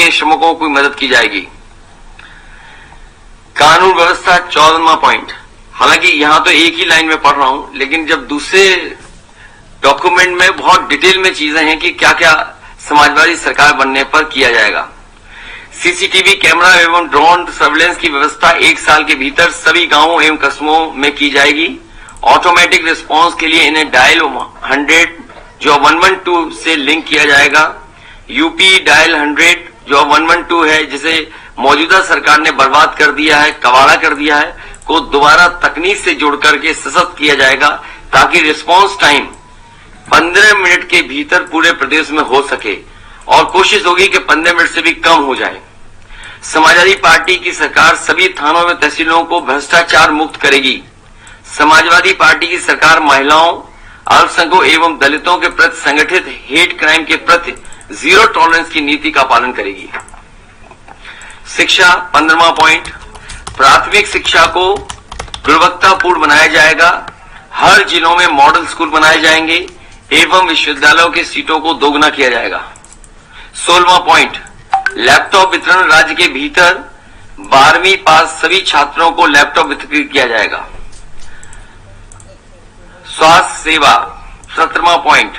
के श्रमिकों की मदद की जाएगी। कानून व्यवस्था 14वां पॉइंट। हालांकि यहां तो एक ही लाइन में पढ़ रहा हूं, लेकिन जब दूसरे डॉक्यूमेंट में बहुत डिटेल में चीजें हैं कि क्या क्या समाजवादी सरकार बनने पर किया जाएगा। सीसीटीवी कैमरा एवं ड्रोन सर्विलेंस की व्यवस्था 1 साल के भीतर सभी गांवों एवं कस्बों में की जाएगी। ऑटोमेटिक रिस्पांस के लिए इन्हें डायल 100 जो 112 से लिंक किया जाएगा। यूपी डायल 100 जो 112 है, जिसे मौजूदा सरकार ने बर्बाद कर दिया है, कबाड़ा कर दिया है, को दोबारा तकनीक से जोड़ करके सशक्त किया जाएगा ताकि रिस्पांस टाइम 15 मिनट के भीतर पूरे प्रदेश में हो सके और कोशिश होगी कि 15 मिनट से भी कम हो जाए। समाजवादी पार्टी की सरकार सभी थानों में तहसीलों को भ्रष्टाचार मुक्त करेगी। समाजवादी पार्टी की सरकार महिलाओं, अल्पसंख्यकों एवं दलितों के प्रति संगठित हेट क्राइम के प्रति जीरो टॉलरेंस की नीति का पालन करेगी। शिक्षा 15वां पॉइंट। प्राथमिक शिक्षा को गुणवत्तापूर्ण बनाया जाएगा। हर जिलों में मॉडल स्कूल बनाए जाएंगे एवं विश्वविद्यालयों की सीटों को दोगुना किया जाएगा। 16वां पॉइंट। लैपटॉप वितरण राज्य के भीतर 12वीं पास सभी छात्रों को लैपटॉप वितरित किया जाएगा। स्वास्थ्य सेवा 17वां पॉइंट।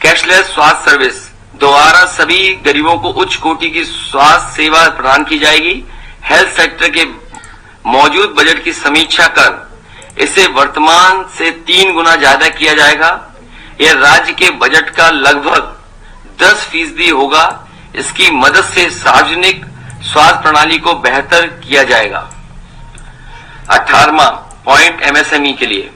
कैशलेस स्वास्थ्य सर्विस द्वारा सभी गरीबों को उच्च कोटि की स्वास्थ्य सेवा प्रदान की जाएगी। हेल्थ सेक्टर के मौजूद बजट की समीक्षा कर इसे वर्तमान से 3 गुना ज्यादा किया जाएगा। यह राज्य के बजट का लगभग 10% होगा। इसकी मदद से सार्वजनिक स्वास्थ्य प्रणाली को बेहतर किया जाएगा। 18वां पॉइंट। एमएसएमई के लिए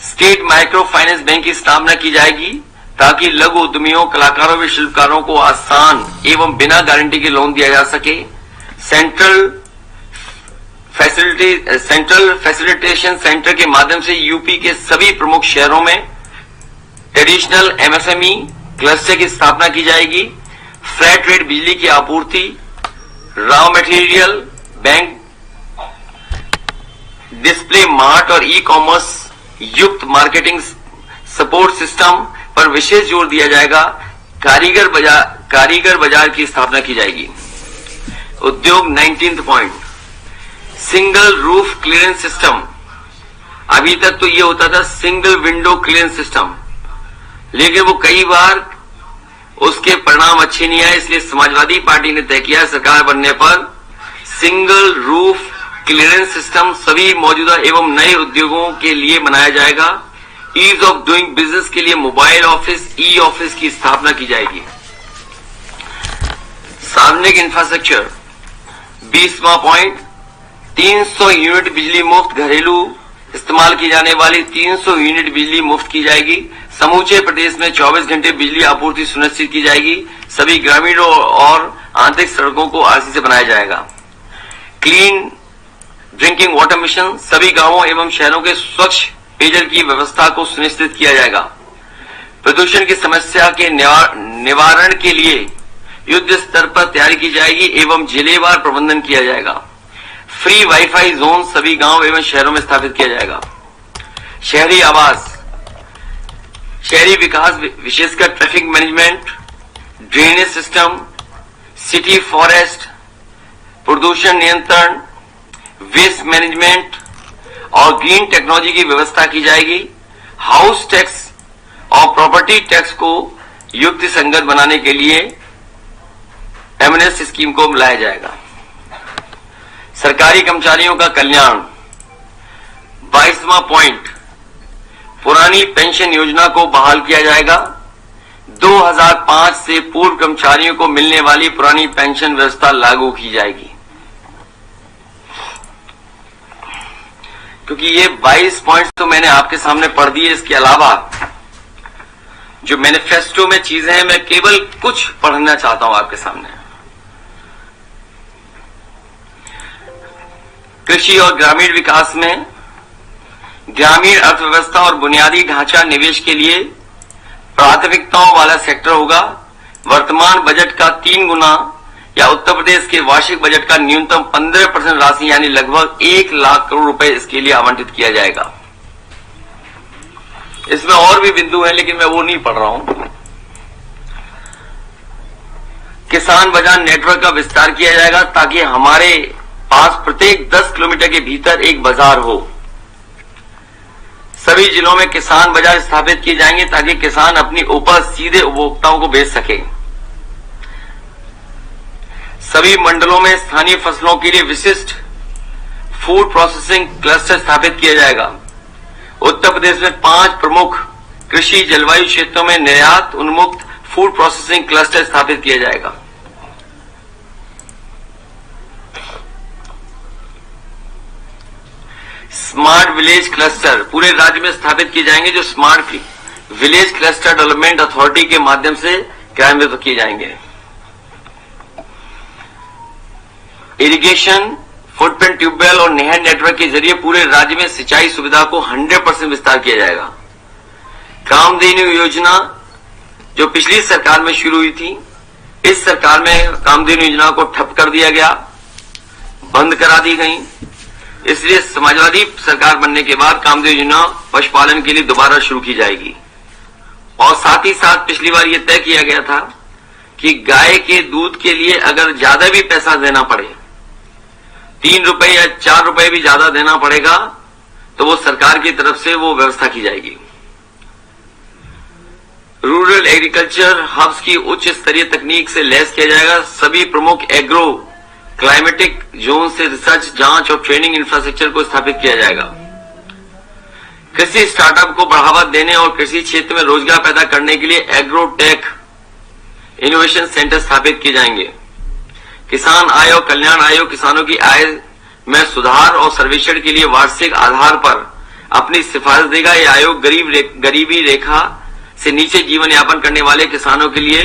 स्टेट माइक्रो फाइनेंस बैंक की स्थापना की जाएगी ताकि लघु उद्यमियों, कलाकारों व शिल्पकारों को आसान एवं बिना गारंटी के लोन दिया जा सके। सेंट्रल फैसिलिटेशन सेंटर के माध्यम से यूपी के सभी प्रमुख शहरों में ट्रेडिशनल एमएसएमई क्लस्टर की स्थापना की जाएगी। फ्लैट रेट बिजली की आपूर्ति, raw material bank, display mart और ई कॉमर्स युक्त मार्केटिंग सपोर्ट सिस्टम पर विशेष जोर दिया जाएगा। कारीगर बाजार की स्थापना की जाएगी। उद्योग 19th point. Single roof clearance system. अभी तक तो ये होता था सिंगल विंडो क्लियरेंस सिस्टम, लेकिन वो कई बार उसके परिणाम अच्छे नहीं आए, इसलिए समाजवादी पार्टी ने तय किया सरकार बनने पर सिंगल रूफ क्लियरेंस सिस्टम सभी मौजूदा एवं नए उद्योगों के लिए बनाया जाएगा। ईज ऑफ डूइंग बिजनेस के लिए मोबाइल ऑफिस, ई ऑफिस की स्थापना की जाएगी। सार्वजनिक इंफ्रास्ट्रक्चर 20वां पॉइंट। 300 यूनिट बिजली मुफ्त, घरेलू इस्तेमाल की जाने वाली 300 यूनिट बिजली मुफ्त की जाएगी। समूचे प्रदेश में 24 घंटे बिजली आपूर्ति सुनिश्चित की जाएगी। सभी ग्रामीण और आंतरिक सड़कों को आरसी से बनाया जाएगा। क्लीन ड्रिंकिंग वाटर मिशन, सभी गांवों एवं शहरों के स्वच्छ पेयजल की व्यवस्था को सुनिश्चित किया जाएगा। प्रदूषण की समस्या के निवारण के लिए युद्ध स्तर पर तैयारी की जाएगी एवं जिलेवार प्रबंधन किया जाएगा। फ्री वाईफाई जोन सभी गांव एवं शहरों में स्थापित किया जाएगा। शहरी आवास, शहरी विकास विशेषकर traffic management, drainage system, city forest, प्रदूषण नियंत्रण, वेस्ट मैनेजमेंट और ग्रीन टेक्नोलॉजी की व्यवस्था की जाएगी। हाउस टैक्स और प्रॉपर्टी टैक्स को युक्ति संगत बनाने के लिए एमएनएस स्कीम को लाया जाएगा। सरकारी कर्मचारियों का कल्याण 22वां पॉइंट। पुरानी पेंशन योजना को बहाल किया जाएगा। 2005 से पूर्व कर्मचारियों को मिलने वाली पुरानी पेंशन व्यवस्था लागू की जाएगी। क्योंकि ये 22 पॉइंट्स तो मैंने आपके सामने पढ़ दिए, इसके अलावा जो मैनिफेस्टो में चीजें हैं मैं केवल कुछ पढ़ना चाहता हूं आपके सामने। कृषि और ग्रामीण विकास में ग्रामीण अर्थव्यवस्था और बुनियादी ढांचा निवेश के लिए प्राथमिकताओं वाला सेक्टर होगा। वर्तमान बजट का 3 गुना या उत्तर प्रदेश के वार्षिक बजट का न्यूनतम 15% राशि यानी लगभग 1 लाख करोड़ रुपए इसके लिए आवंटित किया जाएगा। इसमें और भी बिंदु हैं लेकिन मैं वो नहीं पढ़ रहा हूं। किसान बाजार नेटवर्क का विस्तार किया जाएगा ताकि हमारे पास प्रत्येक 10 किलोमीटर के भीतर एक बाजार हो। सभी जिलों में किसान बाजार स्थापित किए जाएंगे ताकि किसान अपनी उपज सीधे उपभोक्ताओं को बेच सके। सभी मंडलों में स्थानीय फसलों के लिए विशिष्ट फूड प्रोसेसिंग क्लस्टर स्थापित किया जाएगा। उत्तर प्रदेश में 5 प्रमुख कृषि जलवायु क्षेत्रों में निर्यात उन्मुक्त फूड प्रोसेसिंग क्लस्टर स्थापित किया जाएगा। स्मार्ट विलेज क्लस्टर पूरे राज्य में स्थापित किए जाएंगे, जो smart village cluster development authority के माध्यम से क्रियान्वित किए जाएंगे। इरिगेशन, फुटप्रिंट ट्यूबवेल और नहर नेटवर्क के जरिए पूरे राज्य में सिंचाई सुविधा को 100% विस्तार किया जाएगा। कामधेनु योजना जो पिछली सरकार में शुरू हुई थी, इस सरकार में कामधेनु योजना को ठप कर दिया गया, बंद करा दी गई। इसलिए समाजवादी सरकार बनने के बाद कामधेनु योजना पशुपालन के लिए दोबारा शुरू की जाएगी। और साथ ही साथ पिछली बार यह तय किया गया था कि गाय के दूध के लिए अगर ज्यादा भी पैसा देना पड़े, 3 रुपए या 4 रुपए भी ज्यादा देना पड़ेगा, तो वो सरकार की तरफ से वो व्यवस्था की जाएगी। रूरल एग्रीकल्चर हब्स की उच्च स्तरीय तकनीक से लैस किया जाएगा। सभी प्रमुख एग्रो क्लाइमेटिक जोन से रिसर्च, जांच और ट्रेनिंग इंफ्रास्ट्रक्चर को स्थापित किया जाएगा। कृषि स्टार्टअप को बढ़ावा देने और कृषि क्षेत्र में रोजगार पैदा करने के लिए एग्रोटेक इनोवेशन सेंटर स्थापित किए जाएंगे। किसान आय और कल्याण आयोग किसानों की आय में सुधार और सर्वेक्षण के लिए वार्षिक आधार पर अपनी सिफारिश देगा। यह आयोग गरीबी रेखा से नीचे जीवन यापन करने वाले किसानों के लिए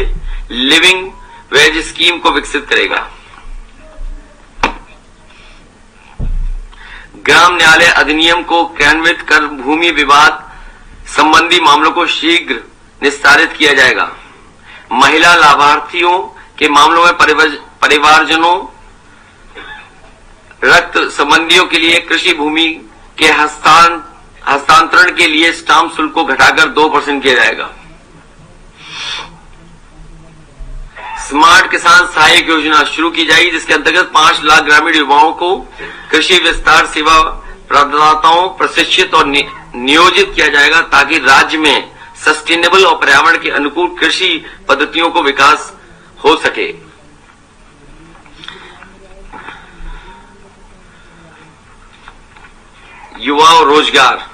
लिविंग वेज स्कीम को विकसित करेगा। ग्राम न्यायालय अधिनियम को क्रियान्वित कर भूमि विवाद संबंधी मामलों को शीघ्र निस्तारित किया जाएगा। महिला लाभार्थियों के मामलों में परिवारजनों, रक्त संबंधियों के लिए कृषि भूमि के हस्तांतरण के लिए स्टाम्प शुल्क को घटाकर 2% किया जाएगा। स्मार्ट किसान सहायक योजना शुरू की जाएगी, जिसके अंतर्गत 5 लाख ग्रामीण युवाओं को कृषि विस्तार सेवा प्रदाताओं प्रशिक्षित और नियोजित किया जाएगा ताकि राज्य में सस्टेनेबल और पर्यावरण के अनुकूल कृषि पद्धतियों को विकास हो सके। युवा और रोजगार,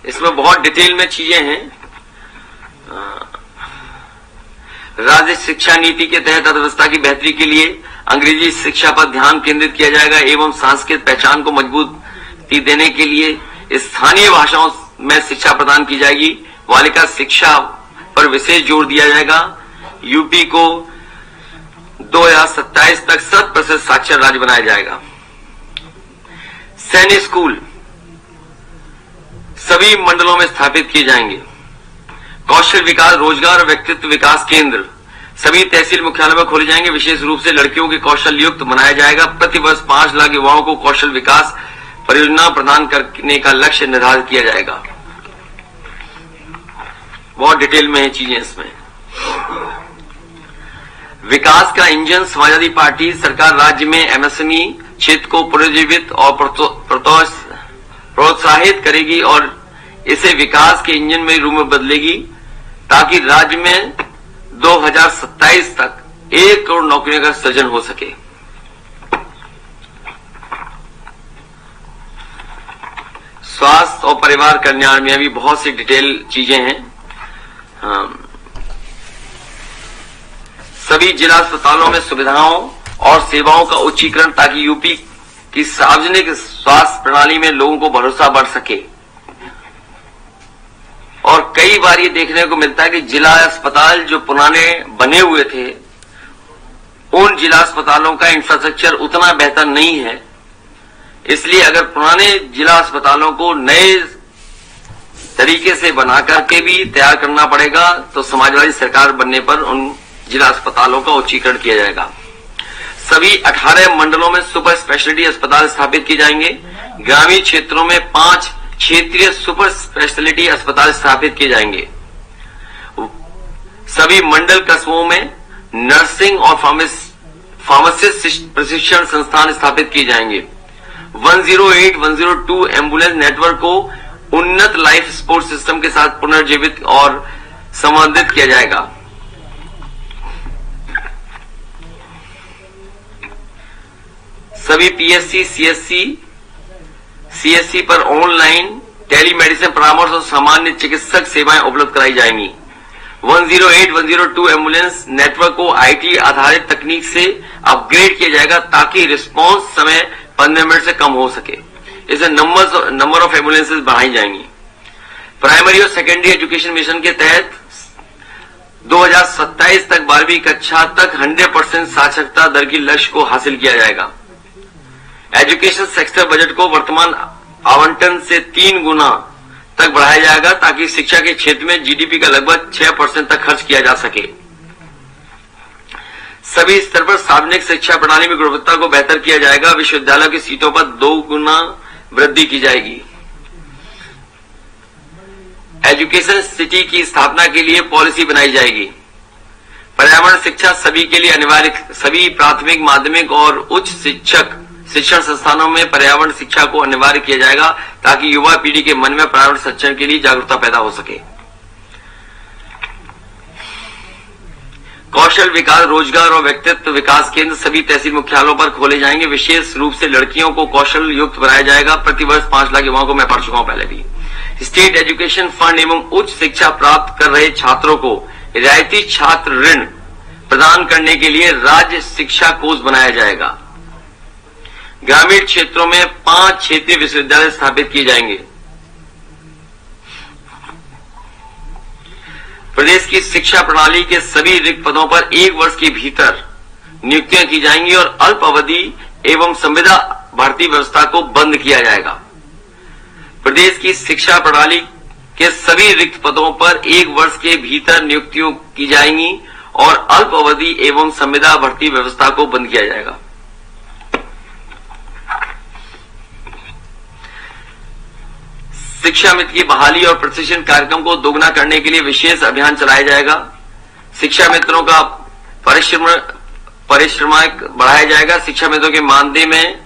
इसमें बहुत डिटेल में चीजें हैं। राज्य शिक्षा नीति के तहत अर्थव्यवस्था की बेहतरी के लिए अंग्रेजी शिक्षा पर ध्यान केंद्रित किया जाएगा एवं सांस्कृतिक पहचान को मजबूती देने के लिए स्थानीय भाषाओं में शिक्षा प्रदान की जाएगी। बालिका शिक्षा पर विशेष जोर दिया जाएगा। यूपी को 2027 तक 100% साक्षर राज्य बनाया जाएगा। सैनिक स्कूल सभी मंडलों में स्थापित किए जाएंगे। कौशल विकास, रोजगार और व्यक्तित्व विकास केंद्र सभी तहसील मुख्यालय में खोले जाएंगे। विशेष रूप से लड़कियों के कौशल युक्त बनाया जाएगा। प्रति वर्ष 5 लाख युवाओं को कौशल विकास परियोजना प्रदान करने का लक्ष्य निर्धारित किया जाएगा। बहुत डिटेल में है चीजें इसमें। विकास का इंजन समाजवादी पार्टी सरकार राज्य में एमएसएमई क्षेत्र को पुनर्जीवित और प्रोत्साहित करेगी और इसे विकास के इंजन में रूप में बदलेगी ताकि राज्य में 2027 तक 1 करोड़ नौकरियों का सृजन हो सके। स्वास्थ्य और परिवार कल्याण में अभी बहुत सी डिटेल चीजें हैं। सभी जिला अस्पतालों में सुविधाओं और सेवाओं का उच्चीकरण ताकि यूपी की सार्वजनिक स्वास्थ्य प्रणाली में लोगों को भरोसा बढ़ सके। और कई बार ये देखने को मिलता है कि जिला अस्पताल जो पुराने बने हुए थे, उन जिला अस्पतालों का इंफ्रास्ट्रक्चर उतना बेहतर नहीं है। इसलिए अगर पुराने जिला अस्पतालों को नए तरीके से बना करके भी तैयार करना पड़ेगा, तो समाजवादी सरकार बनने पर उन जिला अस्पतालों का उच्चीकरण किया जाएगा। सभी 18 मंडलों में सुपर स्पेशलिटी अस्पताल स्थापित किए जाएंगे। ग्रामीण क्षेत्रों में 5 क्षेत्रीय सुपर स्पेशलिटी अस्पताल स्थापित किए जाएंगे। सभी मंडल कस्बों में नर्सिंग और फार्मासिस्ट प्रशिक्षण संस्थान स्थापित किए जाएंगे। 108, 102 एम्बुलेंस नेटवर्क को उन्नत लाइफ सपोर्ट सिस्टम के साथ पुनर्जीवित और संवर्धित किया जाएगा। सभी पीएससी, सीएससी पर ऑनलाइन टेलीमेडिसिन परामर्श और सामान्य चिकित्सक सेवाएं उपलब्ध कराई जाएंगी। 108, 102 एम्बुलेंस नेटवर्क को आईटी आधारित तकनीक से अपग्रेड किया जाएगा ताकि रिस्पांस समय 15 मिनट से कम हो सके। इससे नंबर ऑफ एम्बुलेंसेज बढ़ाई जाएंगी। प्राइमरी और सेकेंडरी एजुकेशन मिशन के तहत 2027 तक 12वीं कक्षा तक 100% साक्षरता दर की लक्ष्य को हासिल किया जाएगा। एजुकेशन सेक्टर बजट को वर्तमान आवंटन से 3 गुना तक बढ़ाया जाएगा ताकि शिक्षा के क्षेत्र में जीडीपी का लगभग 6% तक खर्च किया जा सके। सभी स्तर पर सार्वजनिक शिक्षा प्रणाली में गुणवत्ता को बेहतर किया जाएगा। विश्वविद्यालयों की सीटों पर 2 गुना वृद्धि की जाएगी। एजुकेशन सिटी की स्थापना के लिए पॉलिसी बनाई जाएगी। पर्यावरण शिक्षा सभी के लिए अनिवार्य, सभी प्राथमिक, माध्यमिक और उच्च शिक्षण संस्थानों में पर्यावरण शिक्षा को अनिवार्य किया जाएगा ताकि युवा पीढ़ी के मन में पर्यावरण संरक्षण के लिए जागरूकता पैदा हो सके। कौशल विकास, रोजगार और व्यक्तित्व विकास केंद्र सभी तहसील मुख्यालयों पर खोले जाएंगे। विशेष रूप से लड़कियों को कौशल युक्त बनाया जाएगा। प्रतिवर्ष 5 लाख युवाओं को मैं पढ़ चुका हूं पहले भी। स्टेट एजुकेशन फंड एवं उच्च शिक्षा प्राप्त कर रहे छात्रों को रियायती छात्र ऋण प्रदान करने के लिए राज्य शिक्षा कोष बनाया जाएगा। ग्रामीण क्षेत्रों में 5 क्षेत्रीय विश्वविद्यालय स्थापित किए जाएंगे। प्रदेश की शिक्षा प्रणाली के सभी रिक्त पदों पर 1 वर्ष के भीतर नियुक्तियां की जाएंगी और अल्प अवधि एवं संविदा भर्ती व्यवस्था को बंद किया जाएगा। प्रदेश की शिक्षा प्रणाली के सभी रिक्त पदों पर 1 वर्ष के भीतर नियुक्तियों की जाएंगी और अल्प अवधि एवं संविदा भर्ती व्यवस्था को बंद किया जाएगा। शिक्षा मित्र की बहाली और प्रशिक्षण कार्यक्रम को दोगुना करने के लिए विशेष अभियान चलाया जाएगा। शिक्षा मित्रों का परिश्रम बढ़ाया जाएगा। शिक्षा मित्रों के मानदेय में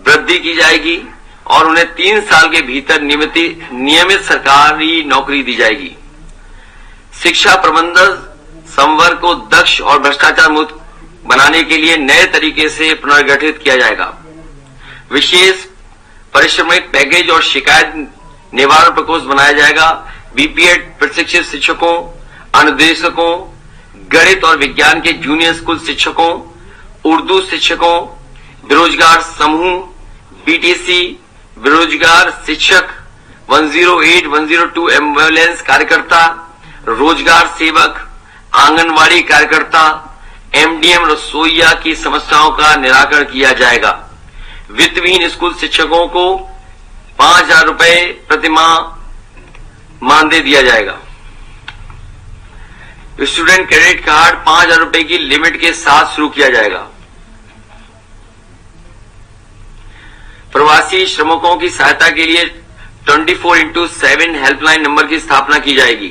वृद्धि की जाएगी और उन्हें 3 साल के भीतर नियमित सरकारी नौकरी दी जाएगी। शिक्षा प्रबंधन संवर्ग को दक्ष और भ्रष्टाचार मुक्त बनाने के लिए नए तरीके से पुनर्गठित किया जाएगा। विशेष परिश्रमिक पैकेज और शिकायत निवारण प्रकोष्ठ बनाया जाएगा। बीपीएड प्रशिक्षित शिक्षकों, अनुदेशकों, गणित और विज्ञान के जूनियर स्कूल शिक्षकों, उर्दू शिक्षकों, बेरोजगार समूह, बीटीसी, बेरोजगार शिक्षक, 108, 102 एम्बुलेंस कार्यकर्ता, रोजगार सेवक, आंगनवाड़ी कार्यकर्ता, एमडीएम रसोईया की समस्याओं का निराकरण किया जाएगा। वित्तविहीन स्कूल शिक्षकों को 5,000 रुपए प्रतिमाह मानदेय दिया जाएगा। स्टूडेंट क्रेडिट कार्ड 5,000 रुपए की लिमिट के साथ शुरू किया जाएगा। प्रवासी श्रमिकों की सहायता के लिए 24x7 हेल्पलाइन नंबर की स्थापना की जाएगी।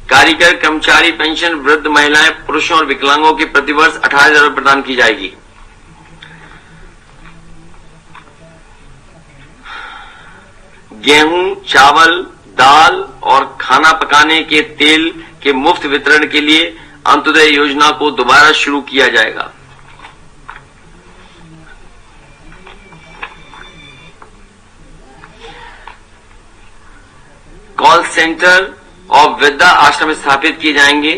कारीगर, कर्मचारी पेंशन, वृद्ध महिलाएं, पुरुषों और विकलांगों की प्रतिवर्ष 18,000 रुपए प्रदान की जाएगी। गेहूं, चावल, दाल और खाना पकाने के तेल के मुफ्त वितरण के लिए अंत्योदय योजना को दोबारा शुरू किया जाएगा। कॉल सेंटर और वृद्धा आश्रम स्थापित किए जाएंगे।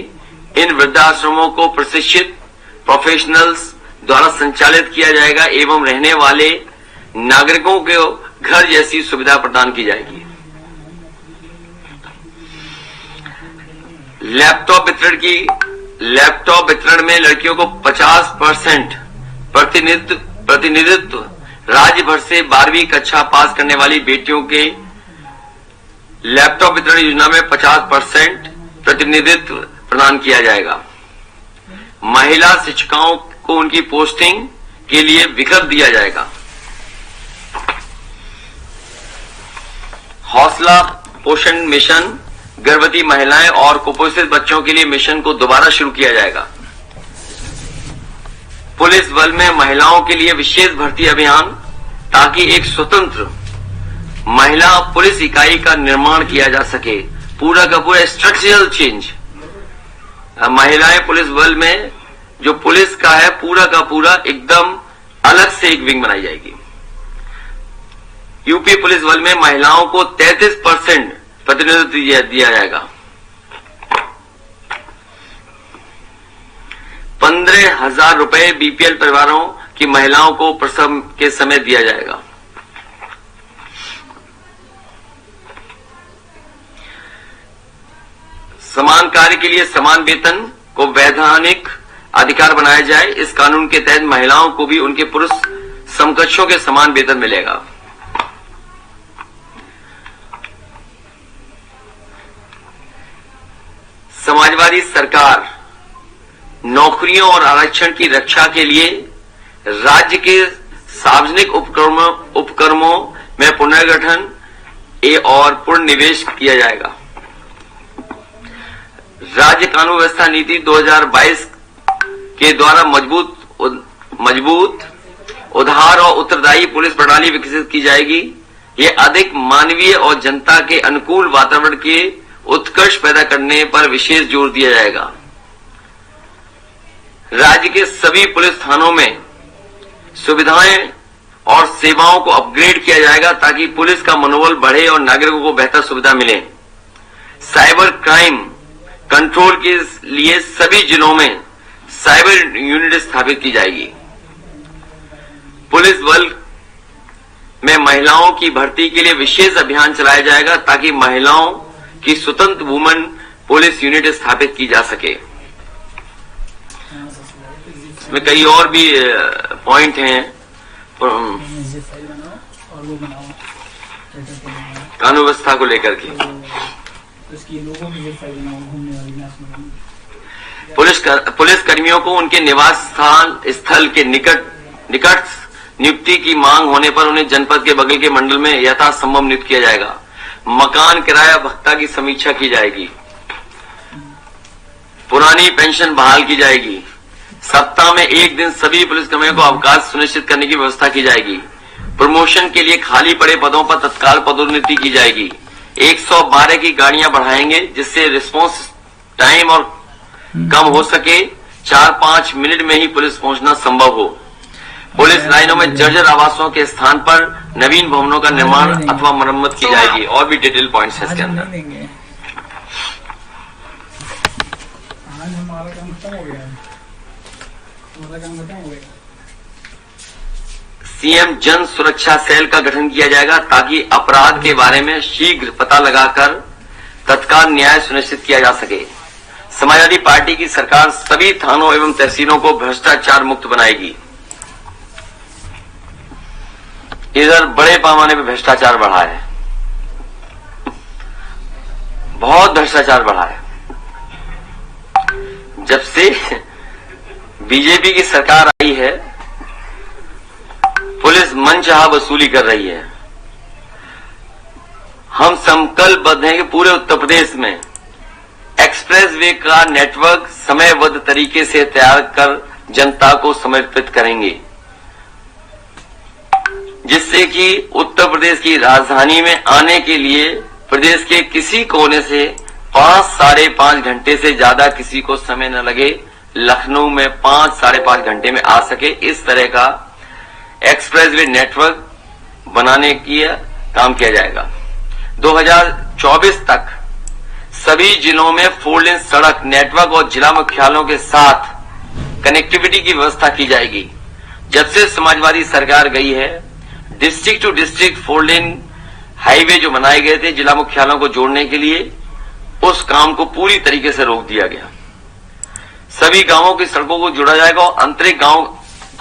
इन वृद्धाश्रमों को प्रशिक्षित प्रोफेशनल्स द्वारा संचालित किया जाएगा एवं रहने वाले नागरिकों को घर जैसी सुविधा प्रदान की जाएगी। लैपटॉप वितरण में लड़कियों को 50% प्रतिनिधित्व, राज्य भर से 12वीं कक्षा पास करने वाली बेटियों के लैपटॉप वितरण योजना में 50% प्रतिनिधित्व प्रदान किया जाएगा। महिला शिक्षिकाओं को उनकी पोस्टिंग के लिए विकल्प दिया जाएगा। हौसला पोषण मिशन गर्भवती महिलाएं और कुपोषित बच्चों के लिए मिशन को दोबारा शुरू किया जाएगा। पुलिस बल में महिलाओं के लिए विशेष भर्ती अभियान, ताकि एक स्वतंत्र महिला पुलिस इकाई का निर्माण किया जा सके। पूरा का पूरा स्ट्रक्चरल चेंज, महिलाएं पुलिस बल में जो पुलिस का है पूरा का पूरा एकदम अलग से एक विंग बनाई जाएगी। यूपी पुलिस बल में महिलाओं को 33% प्रतिनिधित्व दिया जाएगा। 15,000 रुपए बीपीएल परिवारों की महिलाओं को प्रसव के समय दिया जाएगा। समान कार्य के लिए समान वेतन को वैधानिक अधिकार बनाया जाए। इस कानून के तहत महिलाओं को भी उनके पुरुष समकक्षों के समान वेतन मिलेगा। समाजवादी सरकार नौकरियों और आरक्षण की रक्षा के लिए राज्य के सार्वजनिक उपक्रमों में पुनर्गठन और पुनर्निवेश किया जाएगा। राज्य कानून व्यवस्था नीति 2022 के द्वारा मजबूत, उदार और उत्तरदायी पुलिस प्रणाली विकसित की जाएगी। ये अधिक मानवीय और जनता के अनुकूल वातावरण के उत्कर्ष पैदा करने पर विशेष जोर दिया जाएगा। राज्य के सभी पुलिस थानों में सुविधाएं और सेवाओं को अपग्रेड किया जाएगा, ताकि पुलिस का मनोबल बढ़े और नागरिकों को बेहतर सुविधा मिले। साइबर क्राइम कंट्रोल के लिए सभी जिलों में साइबर यूनिट स्थापित की जाएगी। पुलिस बल में महिलाओं की भर्ती के लिए विशेष अभियान चलाया जाएगा, ताकि महिलाओं की स्वतंत्र वुमेन पुलिस यूनिट स्थापित की जा सके। इसमें कई और भी पॉइंट हैं। कानून व्यवस्था को लेकर के पुलिस कर्मियों को उनके निवास स्थल के निकट नियुक्ति की मांग होने पर उन्हें जनपद के बगल के मंडल में यथासंभव नियुक्त किया जाएगा। मकान किराया भत्ता की समीक्षा की जाएगी। पुरानी पेंशन बहाल की जाएगी। सप्ताह में एक दिन सभी पुलिसकर्मियों को अवकाश सुनिश्चित करने की व्यवस्था की जाएगी। प्रमोशन के लिए खाली पड़े पदों पर तत्काल पदोन्नति की जाएगी। 112 की गाड़ियां बढ़ाएंगे, जिससे रिस्पांस टाइम और कम हो सके। 4-5 मिनट में ही पुलिस पहुंचना संभव हो। पुलिस लाइनों में जर्जर आवासों के स्थान पर नवीन भवनों का निर्माण अथवा मरम्मत की जाएगी। और भी डिटेल पॉइंट्स है इसके अंदर। आज हमारा काम खत्म हो गया। सीएम जन सुरक्षा सेल का गठन किया जाएगा, ताकि अपराध के बारे में शीघ्र पता लगाकर तत्काल न्याय सुनिश्चित किया जा सके। समाजवादी पार्टी की सरकार सभी थानों एवं तहसीलों को भ्रष्टाचार मुक्त बनाएगी। इधर बड़े पैमाने पर भ्रष्टाचार बढ़ा है, बहुत भ्रष्टाचार बढ़ा है। जब से बीजेपी की सरकार आई है, पुलिस मनचाहा वसूली कर रही है। हम संकल्पबद्ध हैं कि पूरे उत्तर प्रदेश में एक्सप्रेसवे का नेटवर्क समयबद्ध तरीके से तैयार कर जनता को समर्पित करेंगे, जिससे कि उत्तर प्रदेश की राजधानी में आने के लिए प्रदेश के किसी कोने से 5-साढ़े 5 घंटे से ज्यादा किसी को समय न लगे। लखनऊ में 5-साढ़े 5 घंटे में आ सके, इस तरह का एक्सप्रेसवे नेटवर्क बनाने की काम किया जाएगा। 2024 तक सभी जिलों में 4 लेन सड़क नेटवर्क और जिला मुख्यालयों के साथ कनेक्टिविटी की व्यवस्था की जाएगी। जब से समाजवादी सरकार गई है, district to district 4 lane highway जो बनाए गए थे जिला मुख्यालयों को जोड़ने के लिए, उस काम को पूरी तरीके से रोक दिया गया। सभी गांवों की सड़कों को जोड़ा जाएगा और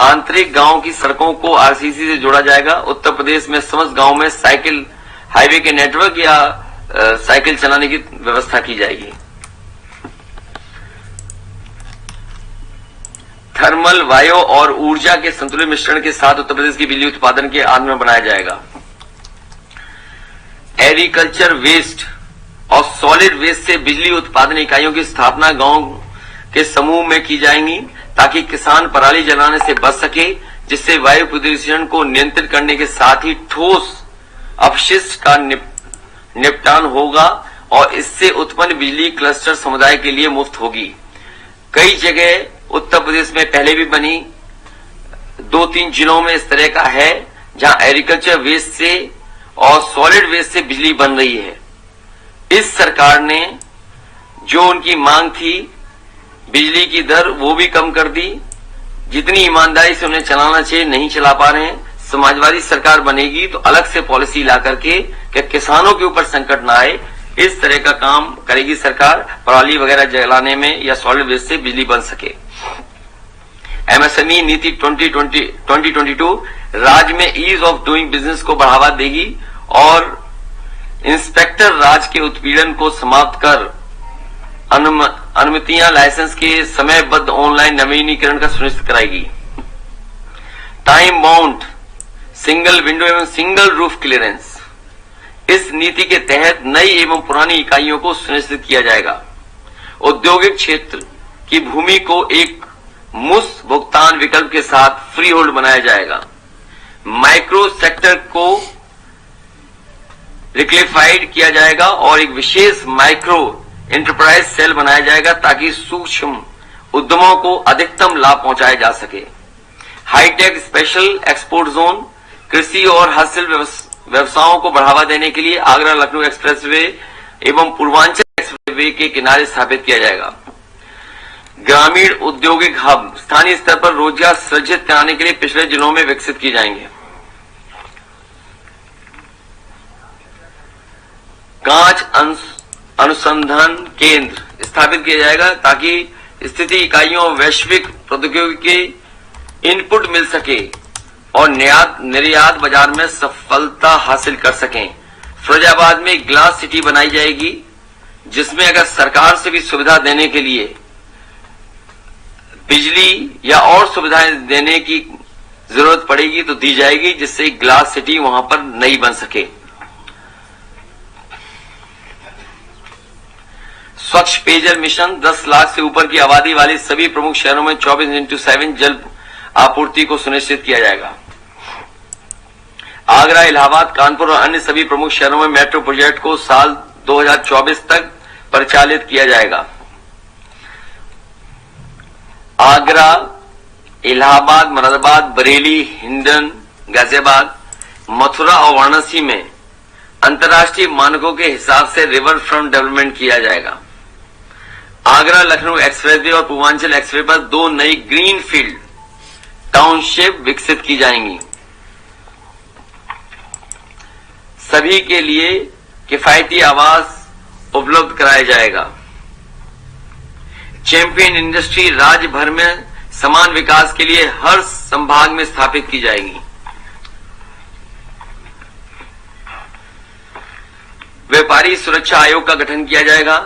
आंतरिक गांव की सड़कों को आरसीसी से जोड़ा जाएगा। उत्तर प्रदेश में समस्त गांव में साइकिल हाईवे के नेटवर्क या साइकिल चलाने की व्यवस्था की जाएगी। थर्मल, वायु और ऊर्जा के संतुलित मिश्रण के साथ उत्तर प्रदेश की बिजली उत्पादन के आधार में बनाया जाएगा। एग्रीकल्चर वेस्ट और सॉलिड वेस्ट से बिजली उत्पादन इकाइयों की स्थापना गांव के समूह में की जाएंगी ताकि किसान पराली जलाने से बच सके, जिससे वायु प्रदूषण को नियंत्रित करने के साथ ही ठोस अपशिष्ट का निपटान होगा और इससे उत्पन्न बिजली क्लस्टर समुदाय के लिए मुफ्त होगी। कई जगह उत्तर प्रदेश में पहले भी बनी, 2-3 जिलों में इस तरह का है जहां एग्रीकल्चर वेस्ट से और सॉलिड वेस्ट से बिजली बन रही है। इस सरकार ने जो उनकी मांग थी बिजली की दर वो भी कम कर दी, जितनी ईमानदारी से उन्हें चलाना चाहिए नहीं चला पा रहे हैं। समाजवादी सरकार बनेगी तो अलग से पॉलिसी ला करके कि किसानों के ऊपर संकट ना आए, इस तरह का काम करेगी सरकार, पराली वगैरह जलाने में या सॉलिड वेस्ट से बिजली बन सके। एमएसएमई नीति 2022 राज्य में ईज ऑफ डूइंग बिजनेस को बढ़ावा देगी और इंस्पेक्टर राज के उत्पीड़न को समाप्त कर अनुमतियां लाइसेंस के समयबद्ध ऑनलाइन नवीनीकरण का सुनिश्चित कराएगी। टाइम बाउंड सिंगल विंडो एवं सिंगल रूफ क्लियरेंस, इस नीति के तहत नई एवं पुरानी इकाइयों को सुनिश्चित किया जाएगा। औद्योगिक क्षेत्र की भूमि को एक मुफ्त भुगतान विकल्प के साथ फ्री होल्ड बनाया जाएगा। माइक्रो सेक्टर को रिक्लेफाइड किया जाएगा और एक विशेष माइक्रो एंटरप्राइज सेल बनाया जाएगा ताकि सूक्ष्म उद्यमों को अधिकतम लाभ पहुंचाया जा सके। हाईटेक स्पेशल एक्सपोर्ट जोन कृषि और हस्तशिल्प व्यवसायों को बढ़ावा देने के लिए आगरा लखनऊ एक्सप्रेसवे एवं पूर्वांचल एक्सप्रेसवे के किनारे स्थापित किया जाएगा। ग्रामीण औद्योगिक हब स्थानीय स्तर पर रोजगार सृजित कराने के लिए पिछड़े जिलों में विकसित किए जाएंगे। कांच अनुसंधान केंद्र स्थापित किया जाएगा ताकि स्थिति इकाइयों और वैश्विक प्रौद्योगिकी के इनपुट मिल सके और निर्यात बाजार में सफलता हासिल कर सकें। फिरोजाबाद में ग्लास सिटी बनाई जाएगी जिसमें अगर सरकार से भी सुविधा देने के लिए बिजली या और सुविधाएं देने की जरूरत पड़ेगी तो दी जाएगी, जिससे ग्लास सिटी वहां पर नई बन सके। स्वच्छ पेयजल मिशन 10 लाख से ऊपर की आबादी वाले सभी प्रमुख शहरों में 24/7 जल आपूर्ति को सुनिश्चित किया जाएगा। आगरा, इलाहाबाद, कानपुर और अन्य सभी प्रमुख शहरों में मेट्रो प्रोजेक्ट को साल 2024 तक परिचालित किया जाएगा। आगरा, इलाहाबाद, मुरादाबाद, बरेली, हिंडन, गाजियाबाद, मथुरा और वाराणसी में अंतर्राष्ट्रीय मानकों के हिसाब से रिवर फ्रंट डेवलपमेंट किया जाएगा। आगरा लखनऊ एक्सप्रेसवे और पूर्वांचल एक्सप्रेस पर 2 नई ग्रीन फील्ड टाउनशिप विकसित की जाएंगी। सभी के लिए किफायती आवास उपलब्ध कराया जाएगा। चैंपियन इंडस्ट्री राज्य भर में समान विकास के लिए हर संभाग में स्थापित की जाएगी। व्यापारी सुरक्षा आयोग का गठन किया जाएगा।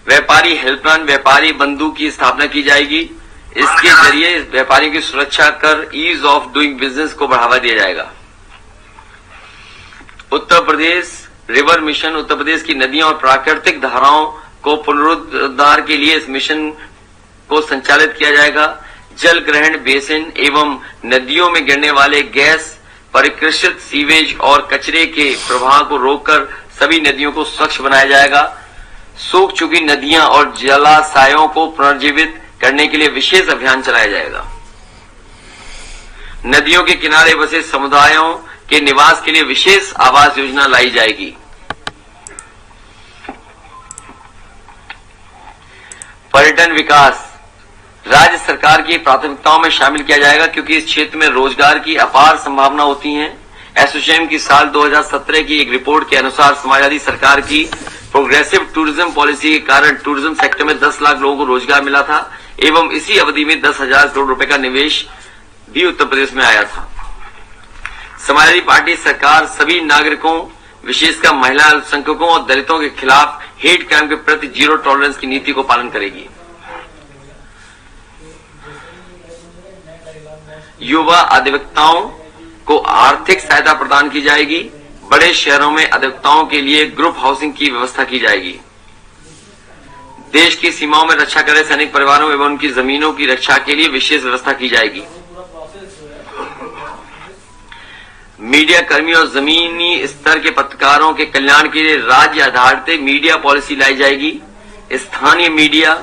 व्यापारी हेल्पलाइन व्यापारी बंधु की स्थापना की जाएगी। इसके जरिए व्यापारियों की सुरक्षा कर ईज ऑफ डूइंग बिजनेस को बढ़ावा दिया जाएगा। उत्तर प्रदेश रिवर मिशन उत्तर प्रदेश की नदियों और प्राकृतिक धाराओं को पुनरुद्धार के लिए इस मिशन को संचालित किया जाएगा। जल ग्रहण बेसिन एवं नदियों में गिरने वाले गैस, परिकृषित सीवेज और कचरे के प्रवाह को रोककर सभी नदियों को स्वच्छ बनाया जाएगा। सूख चुकी नदियां और जलाशयों को पुनर्जीवित करने के लिए विशेष अभियान चलाया जाएगा। नदियों के किनारे बसे समुदायों के निवास के लिए विशेष आवास योजना लाई जाएगी। पर्यटन विकास राज्य सरकार की प्राथमिकताओं में शामिल किया जाएगा क्योंकि इस क्षेत्र में रोजगार की अपार संभावना होती है। एसोचैम की साल 2017 की एक रिपोर्ट के अनुसार समाजवादी सरकार की प्रोग्रेसिव टूरिज्म पॉलिसी के कारण टूरिज्म सेक्टर में 10 लाख लोगों को रोजगार मिला था एवं इसी अवधि में 10,000 करोड़ रुपए का निवेश भी उत्तर प्रदेश में आया था। समाजवादी पार्टी सरकार सभी नागरिकों विशेषकर महिला अल्पसंख्यकों और दलितों के खिलाफ हेट क्राइम के प्रति जीरो टॉलरेंस की नीति को पालन करेगी। युवा अधिवक्ताओं को आर्थिक सहायता प्रदान की जाएगी। बड़े शहरों में अधिवक्ताओं के लिए ग्रुप हाउसिंग की व्यवस्था की जाएगी। देश की सीमाओं में रक्षा कर रहे सैनिक परिवारों एवं उनकी जमीनों की रक्षा के लिए विशेष व्यवस्था की जाएगी। मीडिया कर्मियों और जमीनी स्तर के पत्रकारों के कल्याण के लिए राज्य आधारित मीडिया पॉलिसी लाई जाएगी। स्थानीय मीडिया